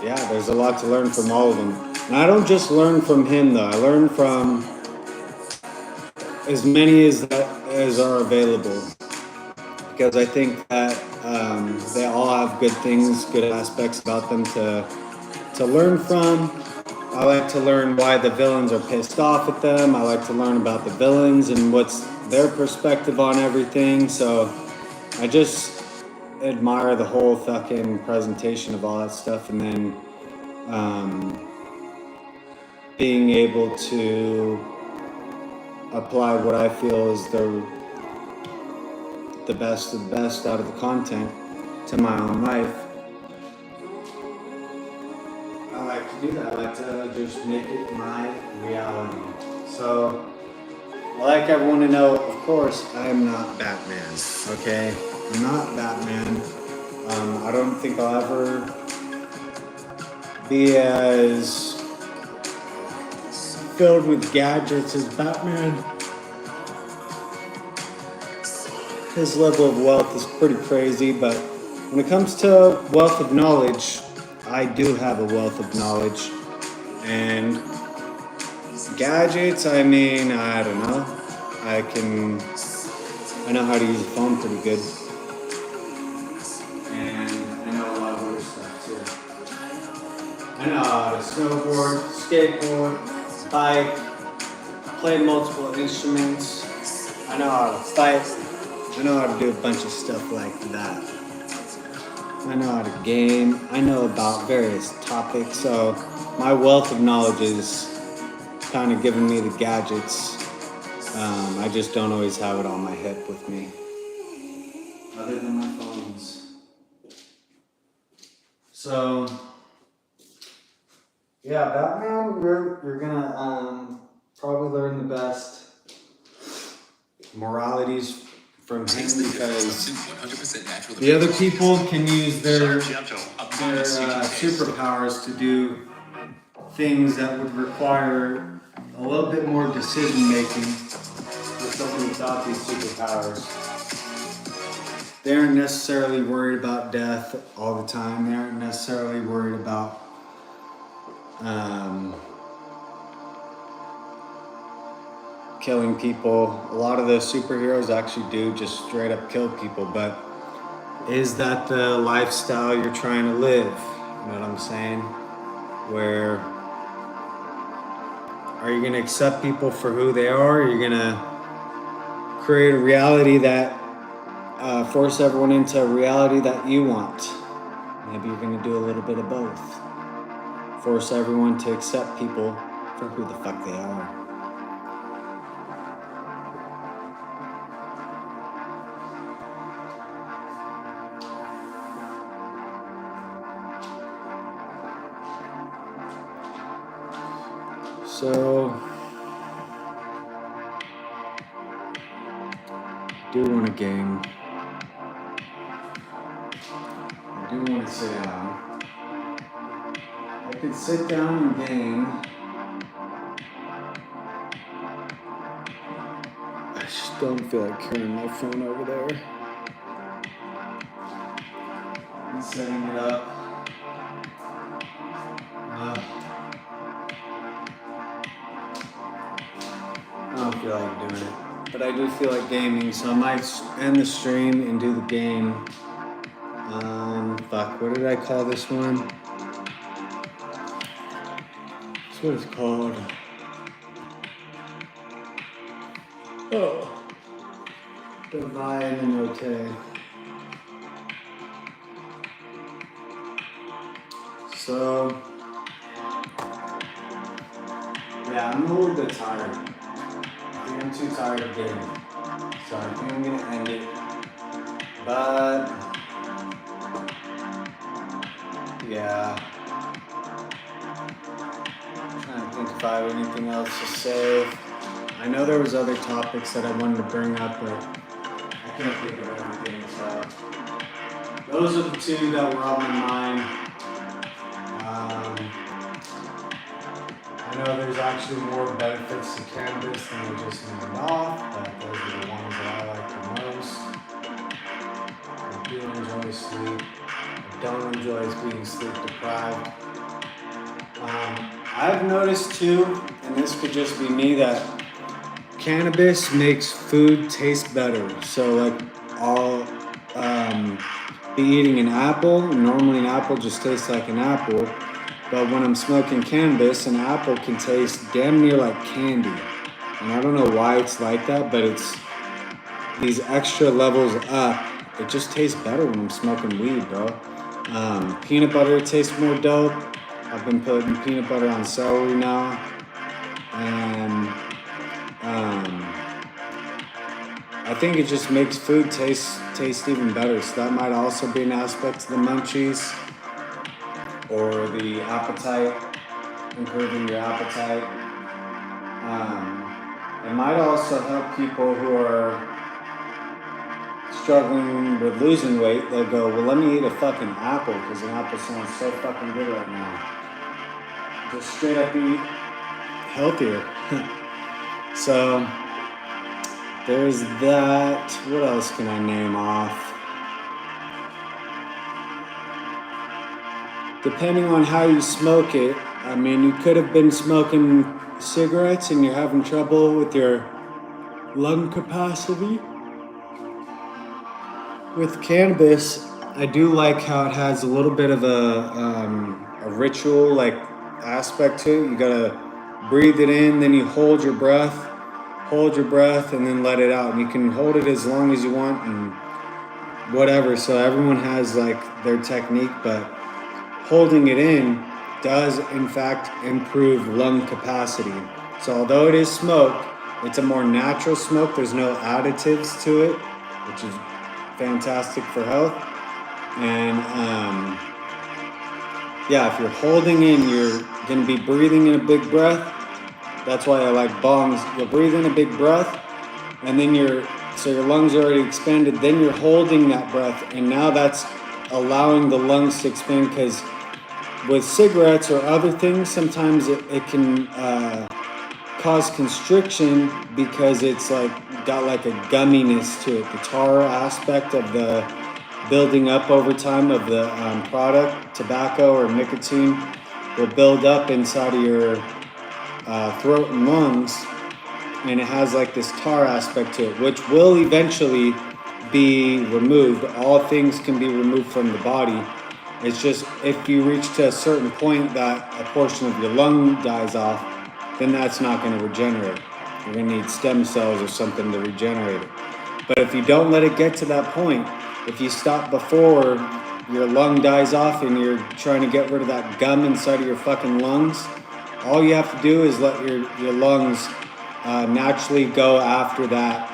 Yeah, there's a lot to learn from all of them. And I don't just learn from him though. I learn from as many as are available, because I think that they all have good things, good aspects about them to learn from. I like to learn why the villains are pissed off at them. I like to learn about the villains and what's their perspective on everything. So I just admire the whole fucking presentation of all that stuff, and then being able to apply what I feel is the best of the best out of the content to my own life. I like to do that. I like to just make it my reality. So, like everyone to know, of course, I am not Batman. Okay, I'm not Batman. I don't think I'll ever be as filled with gadgets as Batman. His level of wealth is pretty crazy, but when it comes to wealth of knowledge, I do have a wealth of knowledge. And gadgets, I mean, I don't know. I know how to use a phone pretty good. And I know a lot of other stuff too. I know how to snowboard, skateboard, bike, play multiple instruments. I know how to fight. I know how to do a bunch of stuff like that. I know how to game. I know about various topics. So my wealth of knowledge is kind of giving me the gadgets. I just don't always have it on my hip with me. Other than my phones. So, yeah, Batman, you're gonna probably learn the best moralities from him, because the other people can use their superpowers to do things that would require a little bit more decision making for someone without these superpowers. They aren't necessarily worried about death all the time. They aren't necessarily worried about killing people. A lot of the superheroes actually do just straight up kill people, but is that the lifestyle you're trying to live? You know what I'm saying? Where are you gonna accept people for who they are? Are you gonna create a reality that force everyone into a reality that you want? Maybe you're gonna do a little bit of both. Force everyone to accept people for who the fuck they are. So, I do want a game. I do want to sit down. I could sit down and game. I just don't feel like carrying my phone over there and setting it up. I don't feel like doing it, but I do feel like gaming, so I might end the stream and do the game Fuck, what did I call this one? That's what it's called. Oh. Duvai and note. So, yeah, I'm a little bit tired. I think I'm too tired of gaming. So I think I'm gonna end it. But, yeah. I'm trying to think if I have anything else to say. I know there was other topics that I wanted to bring up, but I couldn't think of everything. So those are the two that were on my mind. I know there's actually more benefits to cannabis than I just named off, but those are the ones that I like the most. I do enjoy sleep. I don't enjoy being sleep deprived. I've noticed too, and this could just be me, that cannabis makes food taste better. So like I'll be eating an apple, and normally an apple just tastes like an apple. But when I'm smoking cannabis, an apple can taste damn near like candy. And I don't know why it's like that, but it's these extra levels up. It just tastes better when I'm smoking weed, bro. Peanut butter tastes more dope. I've been putting peanut butter on celery now. And I think it just makes food taste even better. So that might also be an aspect to the munchies. Or the appetite, improving your appetite. It might also help people who are struggling with losing weight. They'll go, well, let me eat a fucking apple because an apple sounds so fucking good right now. Just straight up eat healthier. So there's that. What else can I name off? Depending on how you smoke it, I mean, you could have been smoking cigarettes and you're having trouble with your lung capacity. With cannabis, I do like how it has a little bit of a ritual like aspect to it. You gotta breathe it in, then you hold your breath, and then let it out. And you can hold it as long as you want and whatever. So everyone has like their technique, but holding it in does in fact improve lung capacity. So although it is smoke, it's a more natural smoke. There's no additives to it, which is fantastic for health. And yeah, if you're holding in, you're gonna be breathing in a big breath. That's why I like bongs. You'll breathe in a big breath, and then your lungs are already expanded. Then you're holding that breath, and now that's allowing the lungs to expand, because with cigarettes or other things, sometimes it can cause constriction because it's like got like a gumminess to it. The tar aspect of the building up over time of the product, tobacco or nicotine, will build up inside of your throat and lungs, and it has like this tar aspect to it, which will eventually be removed. All things can be removed from the body. It's just if you reach to a certain point that a portion of your lung dies off, then that's not going to regenerate. You're going to need stem cells or something to regenerate it. But if you don't let it get to that point, if you stop before your lung dies off and you're trying to get rid of that gum inside of your fucking lungs, all you have to do is let your lungs naturally go after that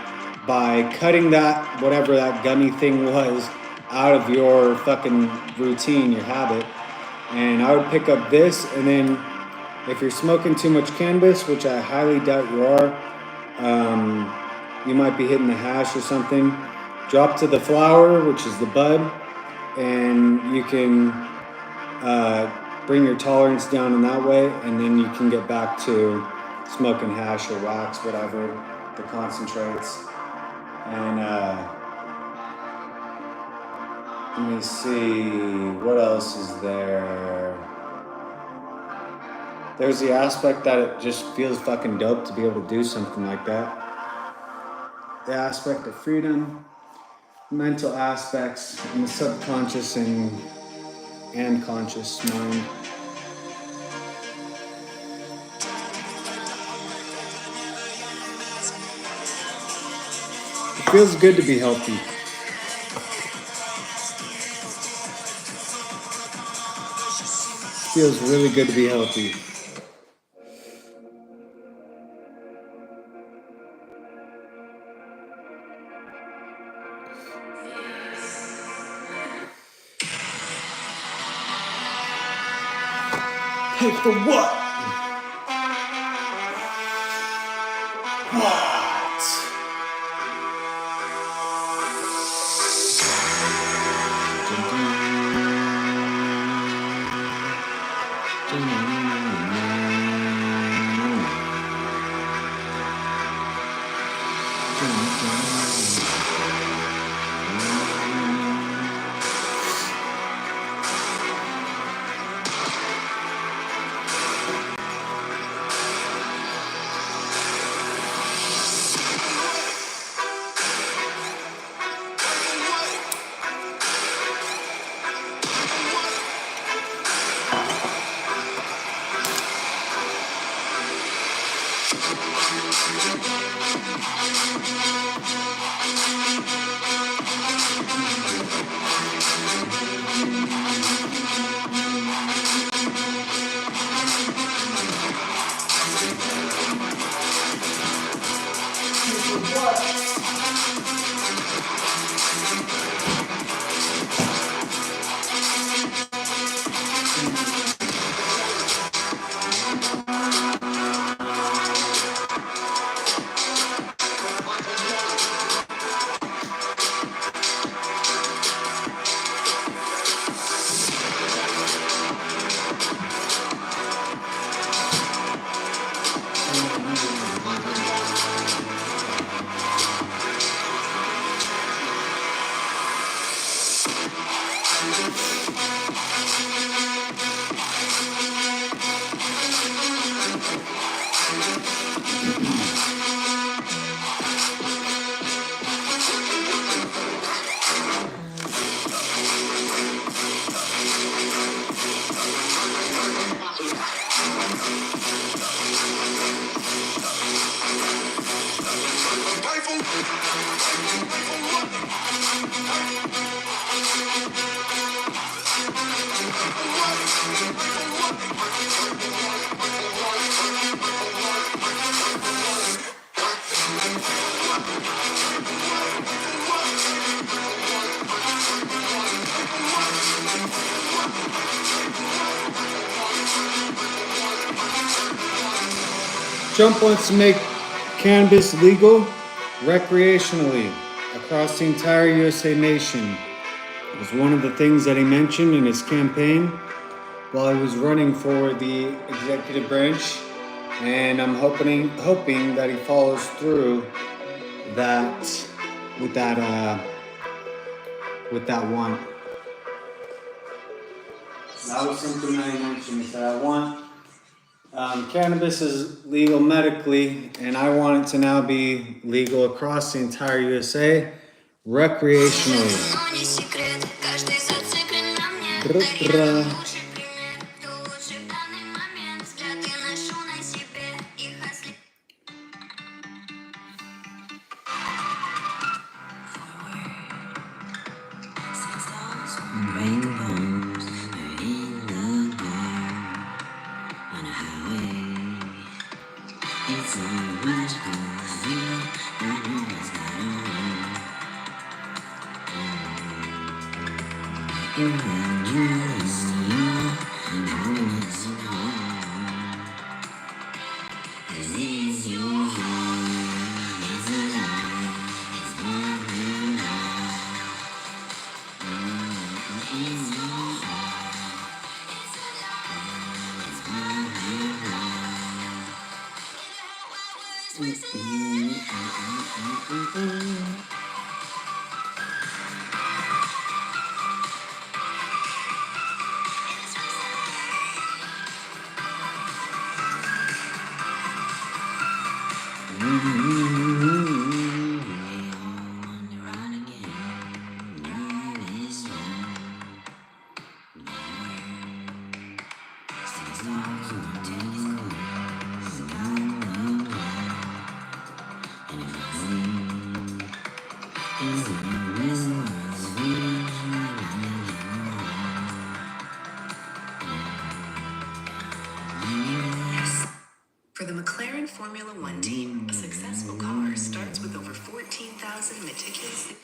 by cutting that, whatever that gummy thing was, out of your fucking routine, your habit. And I would pick up this, and then if you're smoking too much cannabis, which I highly doubt you are, you might be hitting the hash or something, drop to the flower, which is the bud, and you can bring your tolerance down in that way, and then you can get back to smoking hash or wax, whatever, the concentrates. And let me see, what else is there? There's the aspect that it just feels fucking dope to be able to do something like that. The aspect of freedom. mental aspects in the subconscious and conscious mind. It feels good to be healthy. Feels really good to be healthy. Take the what? What? Trump wants to make cannabis legal recreationally across the entire USA nation. It was one of the things that he mentioned in his campaign while he was running for the executive branch, and I'm hoping that he follows through that with that one. That was something that he mentioned. He said, I want cannabis is legal medically, and I want it to now be legal across the entire USA recreationally. For the McLaren Formula One team, a successful car starts with over 14,000 meticulously.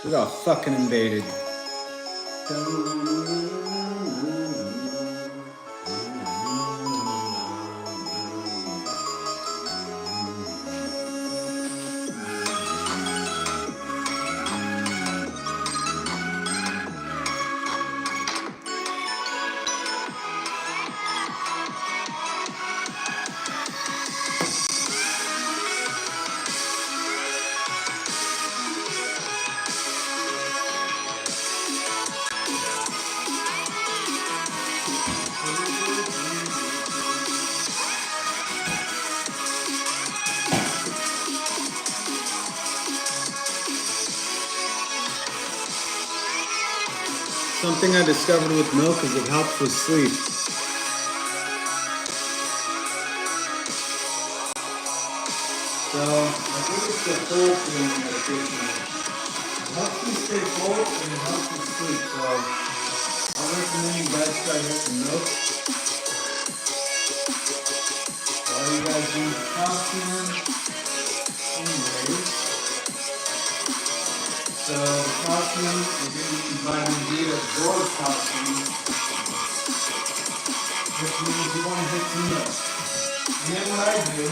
We got fucking invaded. Something I discovered with milk is it helps with sleep. So I think it's the full thing medication. It helps you stay full and it helps you sleep. So I recommend you guys try getting milk. While you guys need calcium, anyways. So the calcium, you're going to need vitamin D to absorb calcium, which means you want to hit some milk. And then what I do,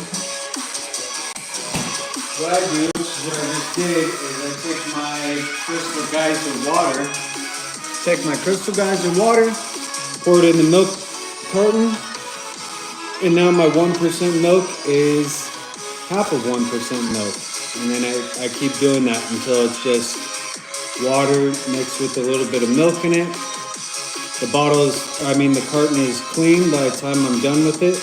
which is what I just did, is I take my crystal geyser water, pour it in the milk carton, and now my 1% milk is half of 1% milk. And then I keep doing that until it's just water mixed with a little bit of milk in it. The carton is clean by the time I'm done with it.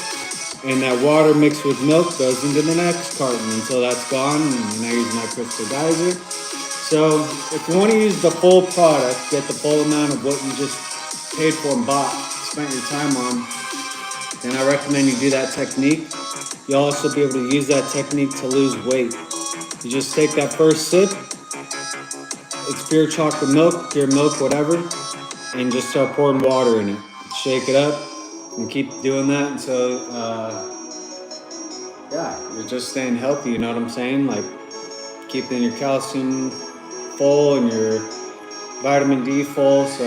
And that water mixed with milk goes into the next carton until that's gone. And then I use my crystal geyser. So if you want to use the full product, get the full amount of what you just paid for and spent your time on, then I recommend you do that technique. You'll also be able to use that technique to lose weight. You just take that first sip, it's pure chocolate milk, pure milk, whatever, and just start pouring water in it. Shake it up and keep doing that until, you're just staying healthy, you know what I'm saying? Like keeping your calcium full and your vitamin D full. So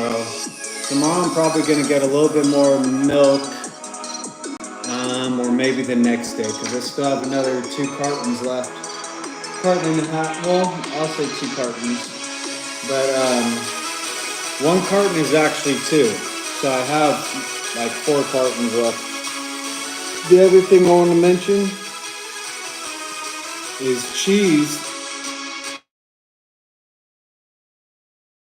tomorrow I'm probably gonna get a little bit more milk, or maybe the next day, because I still have another 2 cartons left. Carton and a half, well, I'll say 2 cartons. But 1 carton is actually 2. So I have like 4 cartons left. The other thing I want to mention is cheese.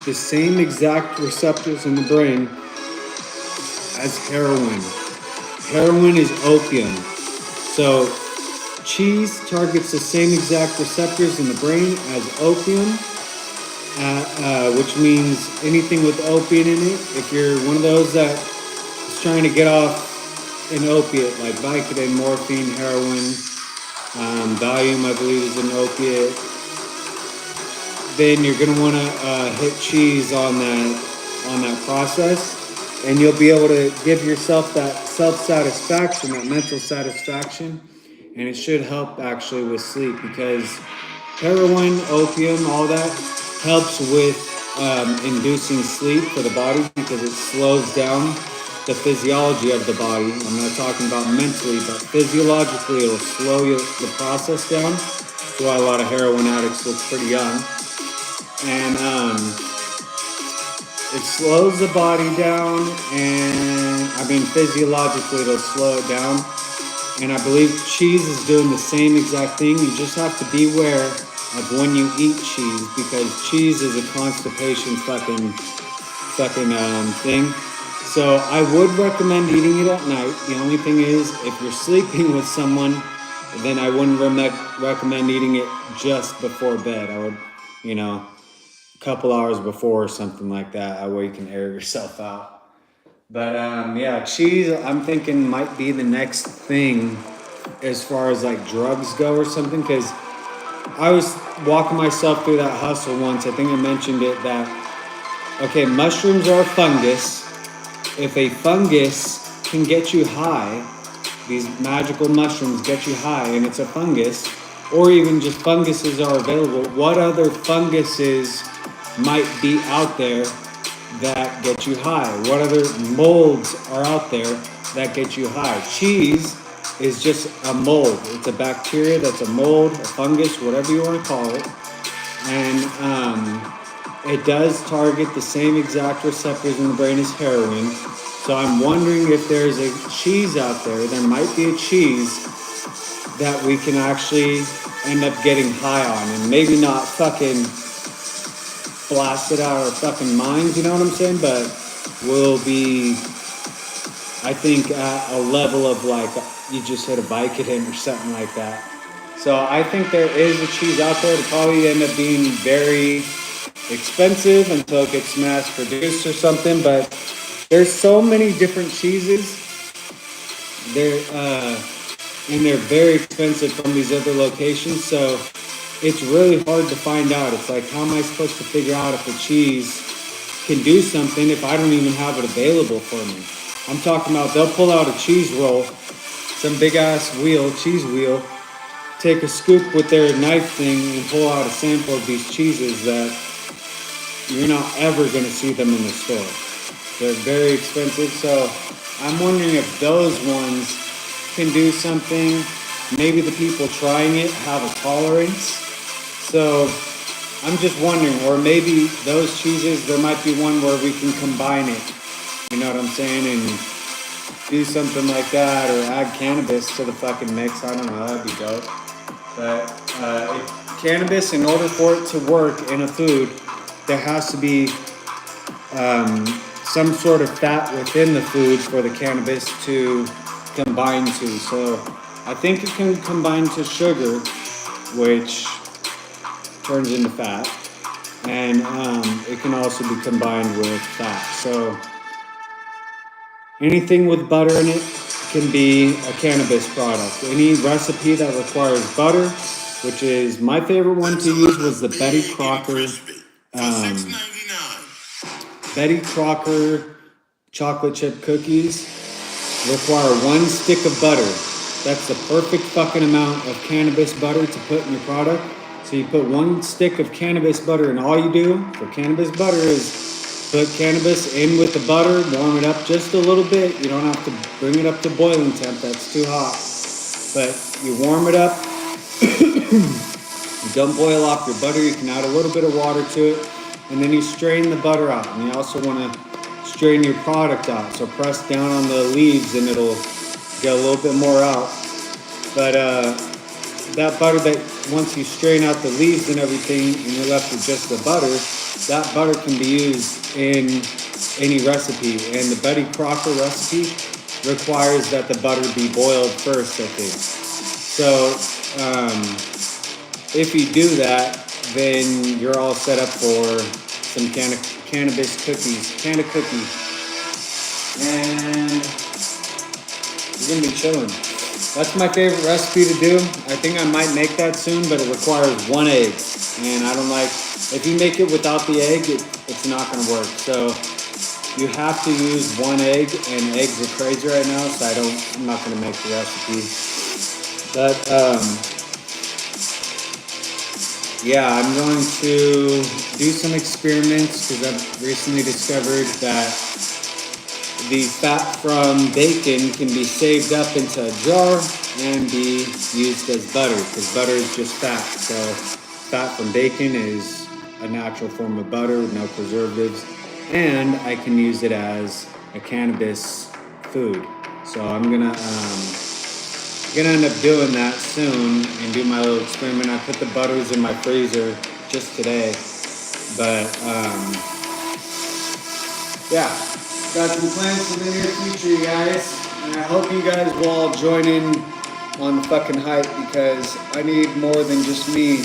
The same exact receptors in the brain as heroin. Heroin is opium. So cheese targets the same exact receptors in the brain as opium, which means anything with opiate in it. If you're one of those that is trying to get off an opiate like Vicodin, morphine, heroin, Valium, I believe is an opiate, then you're going to want to hit cheese on that on that process, and you'll be able to give yourself that self-satisfaction, that mental satisfaction, and it should help actually with sleep because heroin, opium, all that helps with inducing sleep for the body because it slows down the physiology of the body. I'm not talking about mentally, but physiologically, it'll slow the process down. That's why a lot of heroin addicts look pretty young. And it slows the body down, and I mean, physiologically, it'll slow it down. And I believe cheese is doing the same exact thing. You just have to beware of when you eat cheese because cheese is a constipation fucking thing. So I would recommend eating it at night. The only thing is, if you're sleeping with someone, then I wouldn't recommend eating it just before bed. I would, a couple hours before or something like that. That way you can air yourself out. But yeah, cheese I'm thinking might be the next thing as far as like drugs go or something. Because I was walking myself through that hustle once. I think I mentioned it that, okay, mushrooms are a fungus. If a fungus can get you high, these magical mushrooms get you high and it's a fungus, or even just funguses are available, what other funguses might be out there that get you high? What other molds are out there that get you high? Cheese is just a mold. It's a bacteria that's a mold, a fungus, whatever you want to call it. And it does target the same exact receptors in the brain as heroin. So I'm wondering if there's a cheese out there might be a cheese that we can actually end up getting high on and maybe not fucking blast it out of our fucking minds, you know what I'm saying? But we'll be, I think, at a level of like, you just hit a Vicodin or something like that. So I think there is a cheese out there. It'll probably end up being very expensive until it gets mass produced or something. But there's so many different cheeses. And they're very expensive from these other locations. So it's really hard to find out. It's like, how am I supposed to figure out if a cheese can do something if I don't even have it available for me? I'm talking about they'll pull out a cheese roll, some big ass cheese wheel, take a scoop with their knife thing and pull out a sample of these cheeses that you're not ever going to see them in the store. They're very expensive. So I'm wondering if those ones can do something. Maybe the people trying it have a tolerance. So I'm just wondering, or maybe those cheeses, there might be one where we can combine it. You know what I'm saying? And do something like that, or add cannabis to the fucking mix. I don't know, that'd be dope. But cannabis, in order for it to work in a food, there has to be some sort of fat within the food for the cannabis to combine to. So I think it can combine to sugar, which turns into fat, and it can also be combined with fat. So anything with butter in it can be a cannabis product. Any recipe that requires butter, which is my favorite one to use, was the Betty Crocker chocolate chip cookies. Require 1 stick of butter. That's the perfect fucking amount of cannabis butter to put in your product. So you put 1 stick of cannabis butter, and all you do for cannabis butter is put cannabis in with the butter, warm it up just a little bit. You don't have to bring it up to boiling temp, that's too hot. But you warm it up, you don't boil off your butter, you can add a little bit of water to it, and then you strain the butter out. And you also want to strain your product out. So press down on the leaves and it'll get a little bit more out. But that butter, that once you strain out the leaves and everything and you're left with just the butter, that butter can be used in any recipe. And the Betty Crocker recipe requires that the butter be boiled first, I think. So if you do that, then you're all set up for some cannabis cookies, can of cookies. And you're gonna be chilling. That's my favorite recipe to do. I think I might make that soon, but it requires 1 egg. And I don't like, if you make it without the egg, it's not gonna work. So You have to use one egg, and eggs are crazy right now, so I'm not gonna make the recipe. But yeah, I'm going to do some experiments because I've recently discovered that the fat from bacon can be saved up into a jar and be used as butter because butter is just fat. So fat from bacon is a natural form of butter with no preservatives, and I can use it as a cannabis food. So I'm gonna end up doing that soon and do my little experiment. I put the butters in my freezer just today, but yeah, got some plans for the near future, you guys. And I hope you guys will all join in on the fucking hype because I need more than just me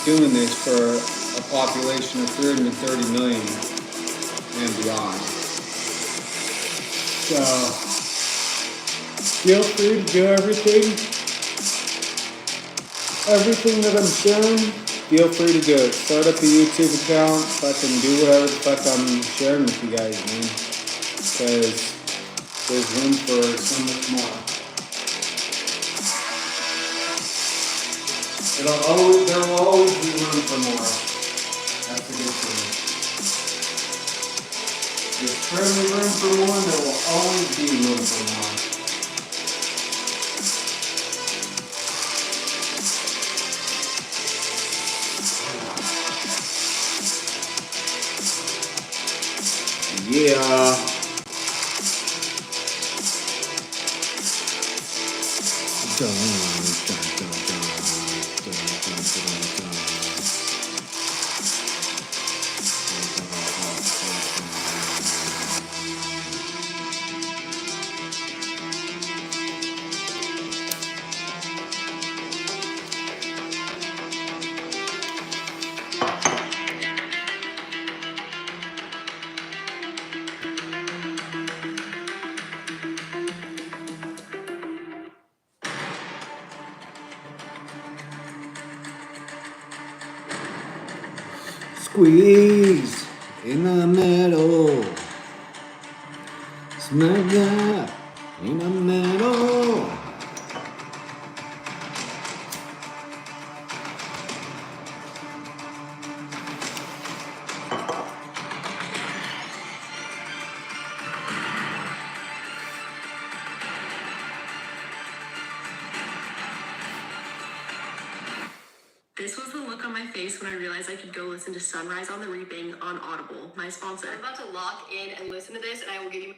doing this for a population of 330 million and beyond. So feel free to do everything that I'm sharing. Feel free to do it. Start up a YouTube account, fucking do whatever the fuck I'm sharing with you guys, man. Because there's room for so much more. There will always be room for more. That's the good thing. There's certainly room for more, and there will always be room for more. Yeah. Squeeze in the middle. Smack that in the middle. This was the look on my face when I realized I could go listen to Sunrise on the Reaping on Audible, my sponsor. I'm about to lock in and listen to this, and I will give you.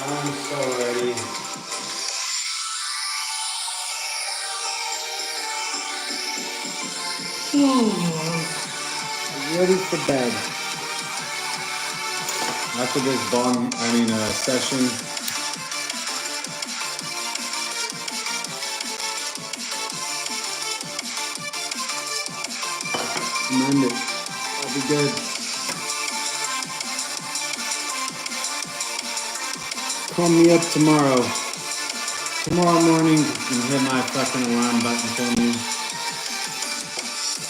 I'm so ready. Ready for bed. After this session, Monday, I'll be good. Call me up tomorrow. Tomorrow morning, you can hit my fucking alarm button for me.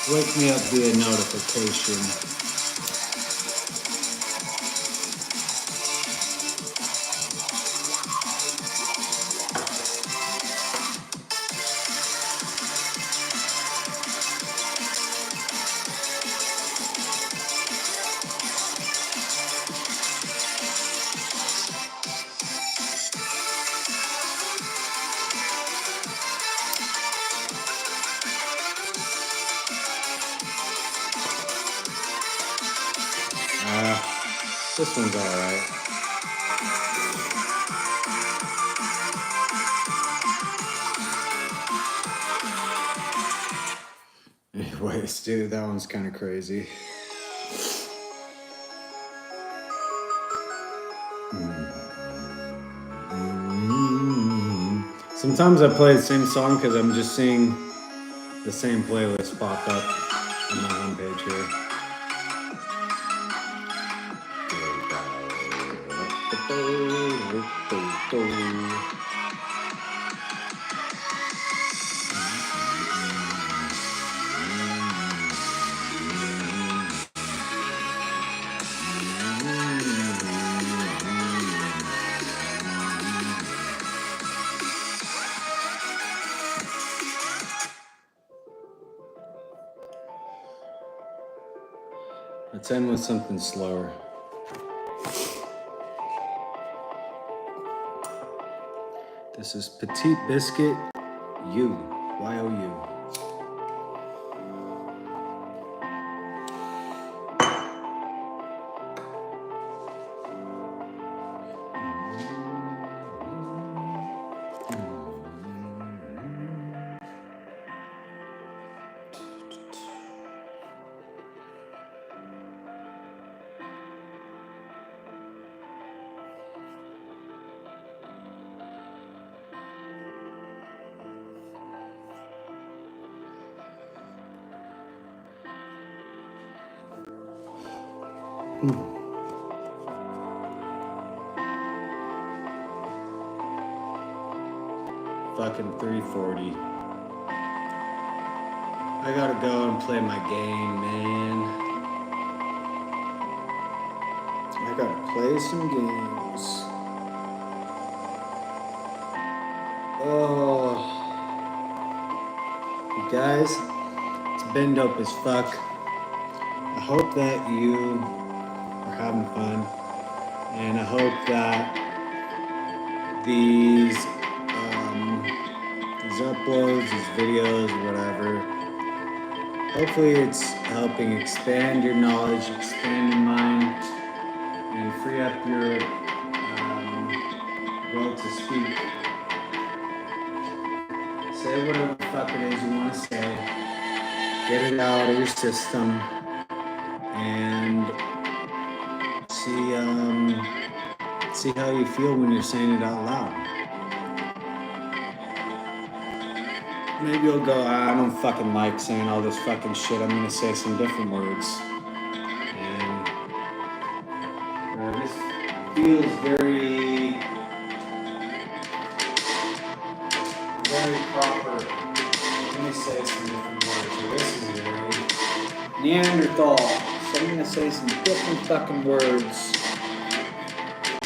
Wake me up via notification. This one's alright. Anyways, dude, that one's kind of crazy. Sometimes I play the same song because I'm just seeing the same playlist pop up on my homepage here. Let's end with something slower. This is Petite Biscuit, You, Y-O-U. Fucking 3:40. I gotta go and play my game, man. I gotta play some games. Oh, you guys, it's been dope as fuck. I hope that you are having fun, and I hope that these uploads, these videos, whatever, hopefully it's helping expand your knowledge, expand your mind, and free up your will to speak. Say whatever the fuck it is you want to say. Get it out of your system, and see how you feel when you're saying it out loud. Maybe you'll go, I don't fucking like saying all this fucking shit. I'm gonna say some different words. And this feels very, very proper. Let me say some different words. This is very Neanderthal. So I'm gonna say some different fucking words.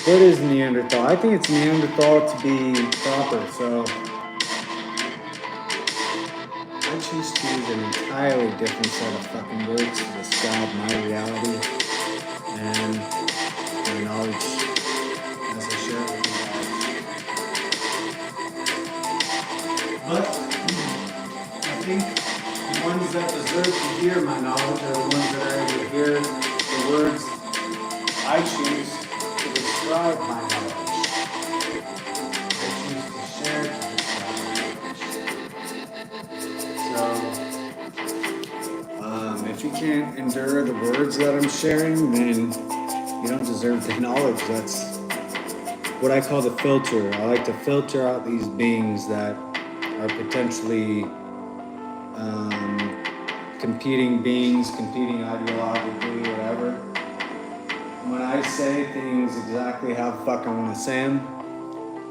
What is Neanderthal? I think it's Neanderthal to be proper, so I choose to use an entirely different set of fucking words to describe my reality and my knowledge as I share it with you guys. But I think the ones that deserve to hear my knowledge are the ones that are able to hear the words I choose to describe my knowledge. I choose to share to describe my knowledge. So, if you can't endure the words that I'm sharing, then you don't deserve the knowledge. That's what I call the filter. I like to filter out these beings that are potentially competing beings, competing ideologically, whatever. When I say things exactly how the fuck I want to say them,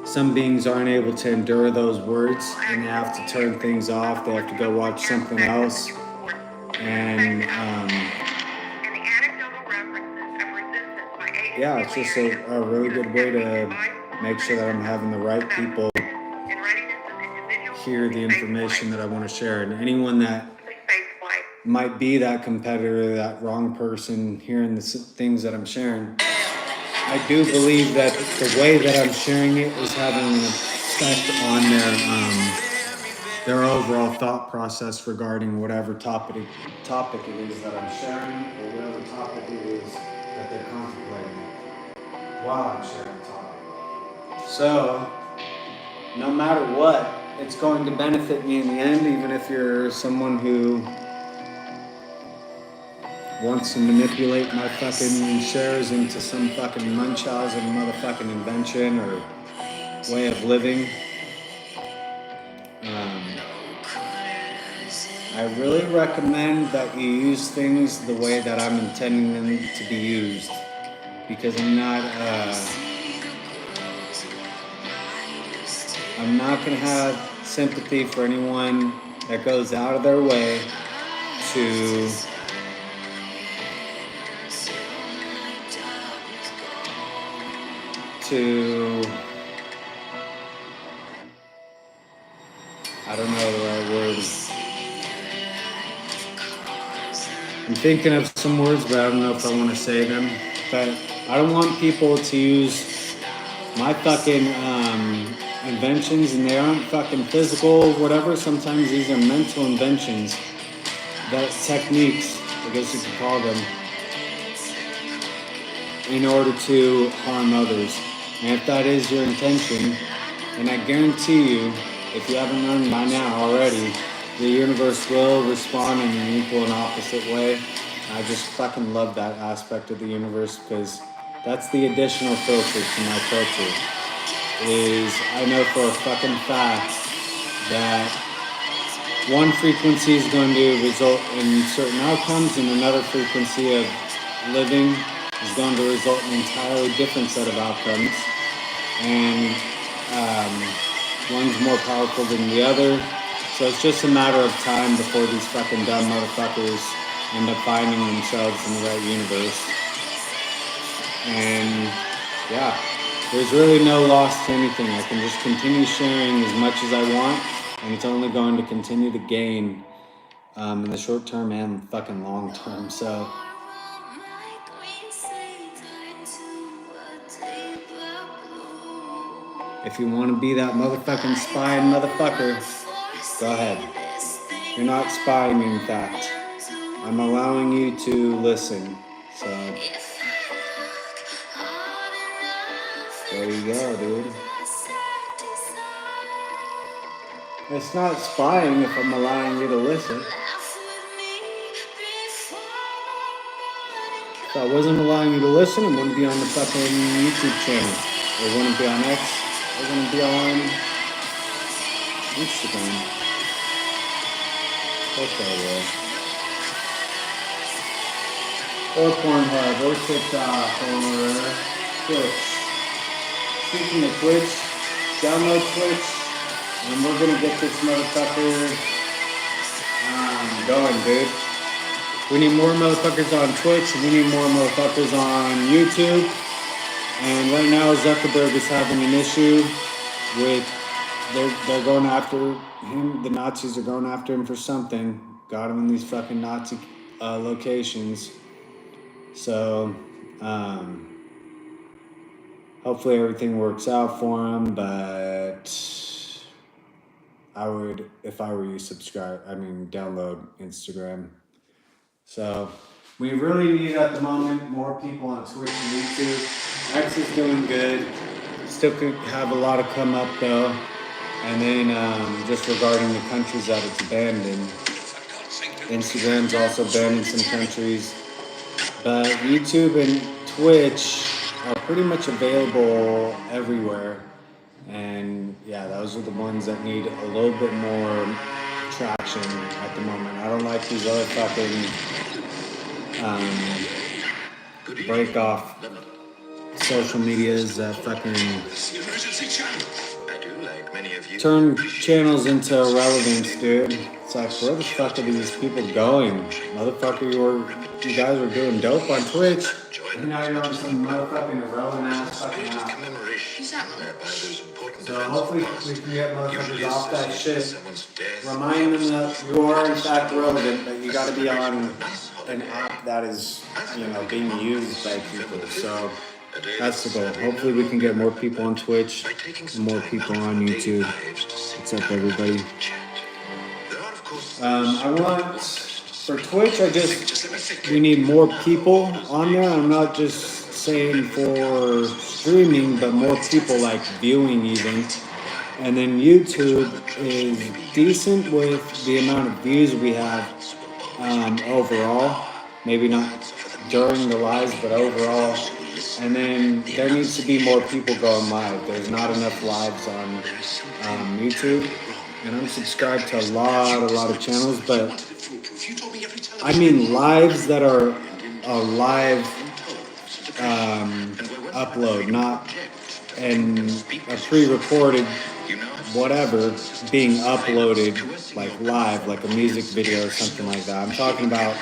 some beings aren't able to endure those words and they have to turn things off. They have to go watch something else. And yeah, it's just a really good way to make sure that I'm having the right people hear the information that I want to share. And anyone that might be that competitor, that wrong person hearing the things that I'm sharing, I do believe that the way that I'm sharing it is having an effect on their overall thought process regarding whatever topic it is that I'm sharing, or whatever topic it is that they're contemplating. while I'm sharing the topic. So, no matter what, it's going to benefit me in the end, even if you're someone who wants to manipulate my fucking shares into some fucking Munchausen motherfucking invention or way of living. I really recommend that you use things the way that I'm intending them to be used, because I'm not gonna have sympathy for anyone that goes out of their way to I don't know the right word. I'm thinking of some words, but I don't know if I want to say them. But I don't want people to use my fucking inventions, and they aren't fucking physical, whatever. Sometimes these are mental inventions, that techniques, I guess you could call them, in order to harm others. And if that is your intention, then I guarantee you, if you haven't learned by now already, the universe will respond in an equal and opposite way. I just fucking love that aspect of the universe, because that's the additional filter to my filter. Is I know for a fucking fact that one frequency is going to result in certain outcomes, and another frequency of living is going to result in an entirely different set of outcomes. And one's more powerful than the other. So it's just a matter of time before these fucking dumb motherfuckers end up finding themselves in the right universe. And yeah, there's really no loss to anything. I can just continue sharing as much as I want, and it's only going to continue to gain in the short term and fucking long term. So if you want to be that motherfucking spying motherfucker, go ahead. You're not spying, in fact. I'm allowing you to listen. So there you go, dude. It's not spying if I'm allowing you to listen. If I wasn't allowing you to listen, it wouldn't be on the fucking YouTube channel. It wouldn't be on X. It wouldn't be on Instagram. Okay, or Pornhub, or TikTok, or Twitch. Speaking of Twitch, download Twitch, and we're gonna get this motherfucker going, dude. We need more motherfuckers on Twitch, and we need more motherfuckers on YouTube. And right now, Zuckerberg is having an issue with, they're going after him. The Nazis are going after him for something. Got him in these fucking Nazi locations. So, hopefully everything works out for him, but I would, if I were you, download Instagram. So, we really need at the moment more people on Twitch and YouTube. X is doing good. Still could have a lot of come up though. And then just regarding the countries that it's banned in, Instagram's also banned in some countries. But YouTube and Twitch are pretty much available everywhere. And yeah, those are the ones that need a little bit more traction at the moment. I don't like these other fucking break off social medias that fucking turn channels into irrelevance, dude. It's like, where the fuck are these people going? Motherfucker, you guys were doing dope on Twitch, and now you're on some motherfucking irrelevant ass fucking app. So hopefully we can get motherfuckers off that shit. Remind them that you are in fact relevant, but you gotta be on an app that is, being used by people. So that's the goal. Hopefully we can get more people on Twitch and more people on YouTube. What's up, everybody? I want, for Twitch, we need more people on there. I'm not just same for streaming, but more people like viewing even. And then YouTube is decent with the amount of views we have overall. Maybe not during the lives, but overall. And then there needs to be more people going live. There's not enough lives on YouTube. And I'm subscribed to a lot of channels, but I mean lives that are a live upload, not a pre-recorded whatever being uploaded like live, like a music video or something like that. I'm talking about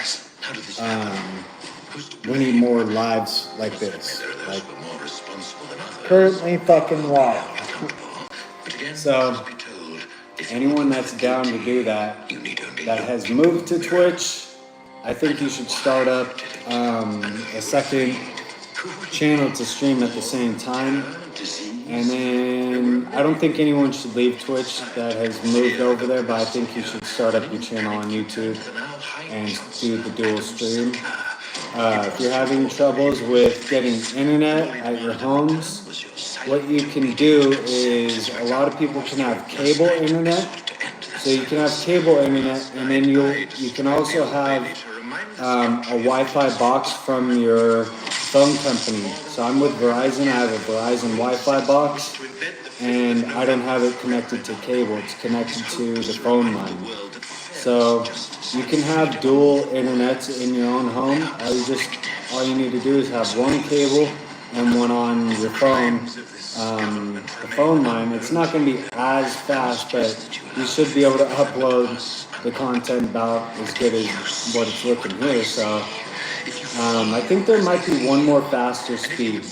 we need more lives like this, like currently fucking live. So anyone that's down to do that, that has moved to Twitch, I think you should start up a second channel to stream at the same time. And then I don't think anyone should leave Twitch that has moved over there, but I think you should start up your channel on YouTube and do the dual stream. If you're having troubles with getting internet at your homes, what you can do is a lot of people can have cable internet. So you can have cable internet, and then you can also have a Wi-Fi box from your phone company. So I'm with Verizon. I have a Verizon Wi-Fi box, and I don't have it connected to cable. It's connected to the phone line. So you can have dual internets in your own home. All you need to do is have one cable and one on your phone. The phone line. It's not going to be as fast, but you should be able to upload the content about as good as what it's looking here. So I think there might be one more faster speed,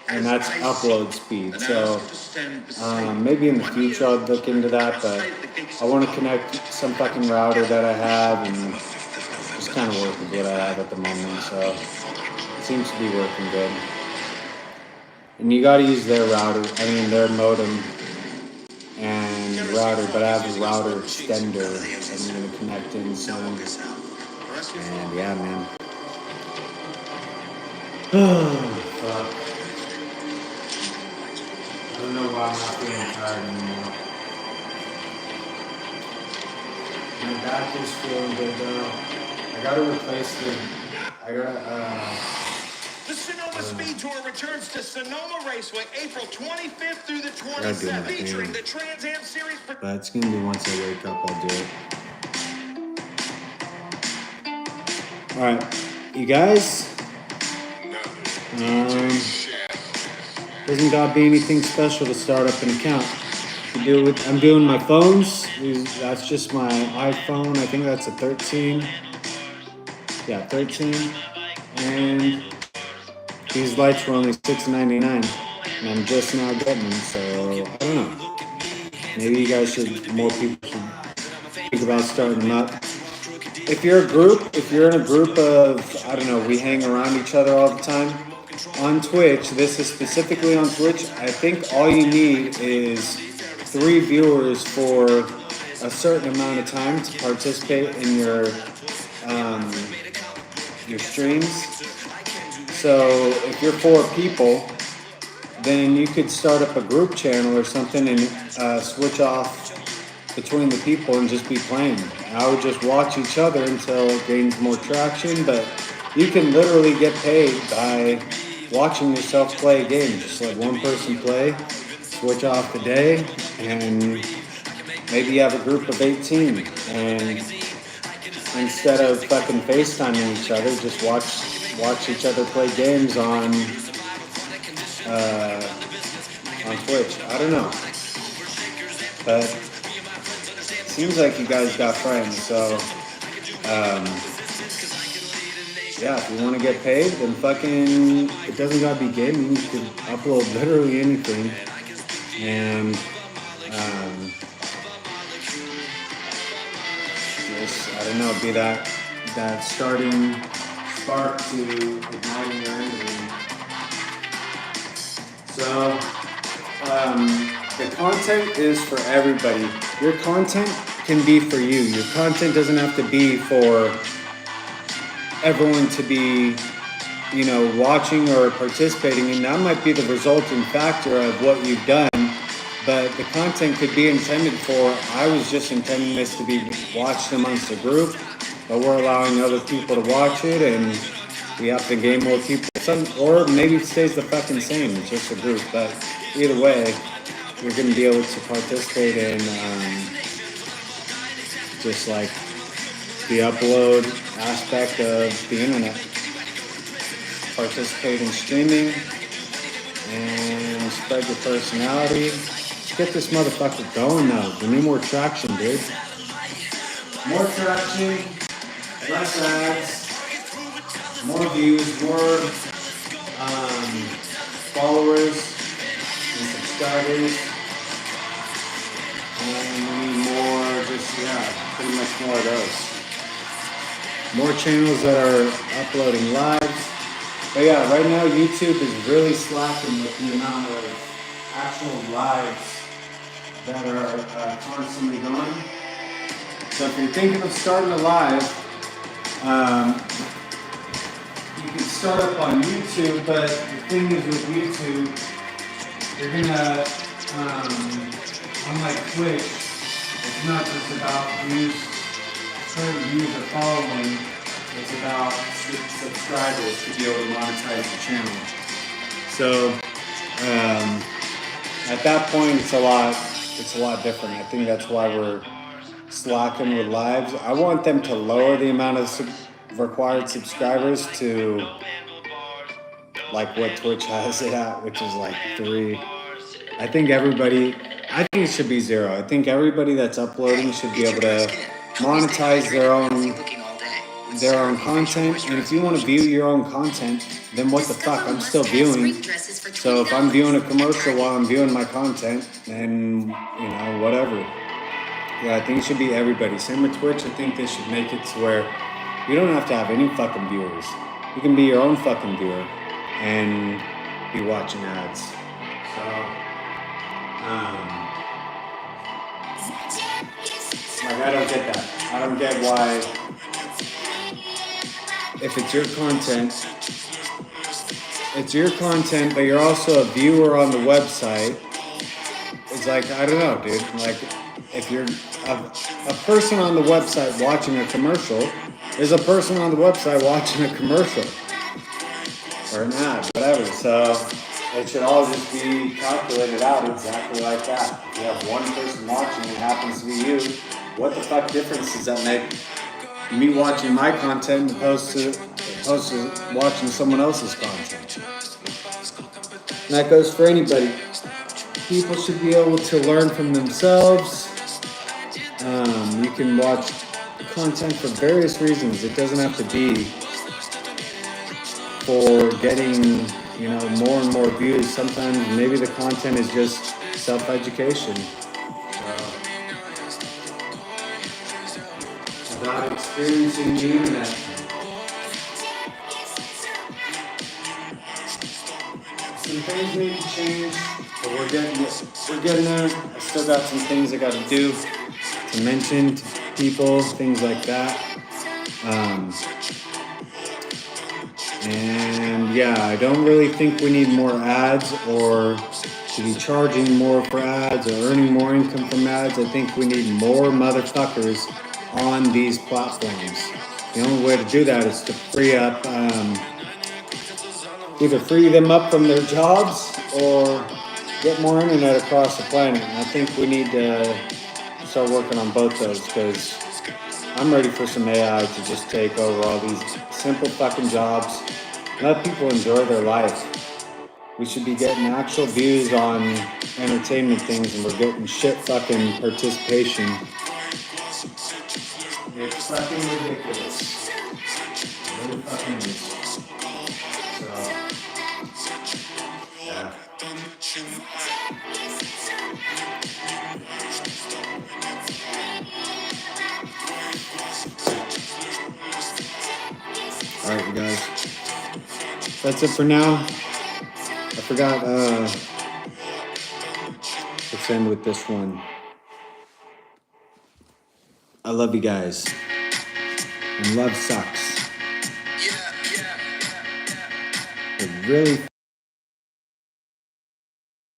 and that's upload speed. So maybe in the future I'll look into that, but I want to connect some fucking router that I have and just kind of work with what I have at the moment. So it seems to be working good. And you gotta use their their modem and router, but I have a router extender I'm gonna connect in soon. And yeah, man. Fuck. I don't know why I'm not feeling tired anymore. My back is feeling good though. I gotta replace The Sonoma Speed Tour returns to Sonoma Raceway April 25th through the 27th, featuring the Trans Am Series. But it's gonna be once I wake up, I'll do it. Alright, you guys. Doesn't gotta be anything special to start up an account. You do it. I'm doing my phones. That's just my iPhone. I think that's a 13. Yeah, 13. And these lights were only $6.99, and I'm just now getting them, so I don't know. Maybe you guys more people should think about starting them up. If you're in a group of, I don't know, we hang around each other all the time, on Twitch, this is specifically on Twitch, I think all you need is 3 viewers for a certain amount of time to participate in your streams. So if you're 4 people, then you could start up a group channel or something and switch off between the people and just be playing. I would just watch each other until it gains more traction, but you can literally get paid by watching yourself play a game. Just let one person play, switch off the day, and maybe you have a group of 18, and instead of fucking FaceTiming each other, just watch each other play games on Twitch. I don't know, but it seems like you guys got friends. So yeah, if you want to get paid, then fucking it doesn't gotta be gaming. You can upload literally anything, and just I don't know, be that starting spark to igniting your engine. So, the content is for everybody. Your content can be for you. Your content doesn't have to be for everyone to be you know, watching or participating, and that might be the resulting factor of what you've done. But the content could be intended for, I was just intending this to be watched amongst a group, but we're allowing other people to watch it, and we have to gain more people. Or maybe it stays the fucking same, it's just a group. But either way, you're going to be able to participate in just like the upload aspect of the internet. Participate in streaming and spread your personality. Let's get this motherfucker going though. We need more traction, dude. More traction, less ads, more views, more followers and subscribers. And we need more, pretty much more of those. More channels that are uploading lives. But yeah, right now YouTube is really slacking with the amount of actual lives that are constantly going. So if you're thinking of starting a live, you can start up on YouTube, but the thing is with YouTube, you're gonna, unlike Twitch, it's not just about views, certain views or following, it's about subscribers to be able to monetize the channel. So at that point, it's a lot different. I think that's why we're slacking with lives. I want them to lower the amount of required subscribers to like what Twitch has it at, which is like 3. I think it should be 0. I think everybody that's uploading should be able to monetize their own content. And if you want to view your own content, then what the fuck? I'm still viewing. So if I'm viewing a commercial while I'm viewing my content, then, you know, whatever. Yeah, I think it should be everybody. Same with Twitch. I think they should make it to where you don't have to have any fucking viewers. You can be your own fucking viewer and be watching ads. So, like, I don't get that. I don't get why, if it's your content, but you're also a viewer on the website. It's like, I don't know, dude. Like, if you're a person on the website watching a commercial, there's a person on the website watching a commercial. Or an ad, whatever. So it should all just be calculated out exactly like that. If you have one person watching and it happens to be you, what the fuck difference does that make? Me watching my content opposed to watching someone else's content. And that goes for anybody. People should be able to learn from themselves. You can watch content for various reasons. It doesn't have to be for getting, you know, more and more views. Sometimes maybe the content is just self-education. About experiencing the internet. Some things need to change, but we're getting there. I still got some things I got to do, to mention to people, things like that. And yeah, I don't really think we need more ads or to be charging more for ads or earning more income from ads. I think we need more motherfuckers on these platforms. The only way to do that is to free up, either free them up from their jobs or get more internet across the planet. And I think we need to start working on both those, because I'm ready for some AI to just take over all these simple fucking jobs. Let people enjoy their life. We should be getting actual views on entertainment things, and we're getting shit fucking participation. It's fucking ridiculous. It really fucking is. So, yeah. Alright, you guys. That's it for now. I forgot, let's end with this one. I love you guys. And love sucks. really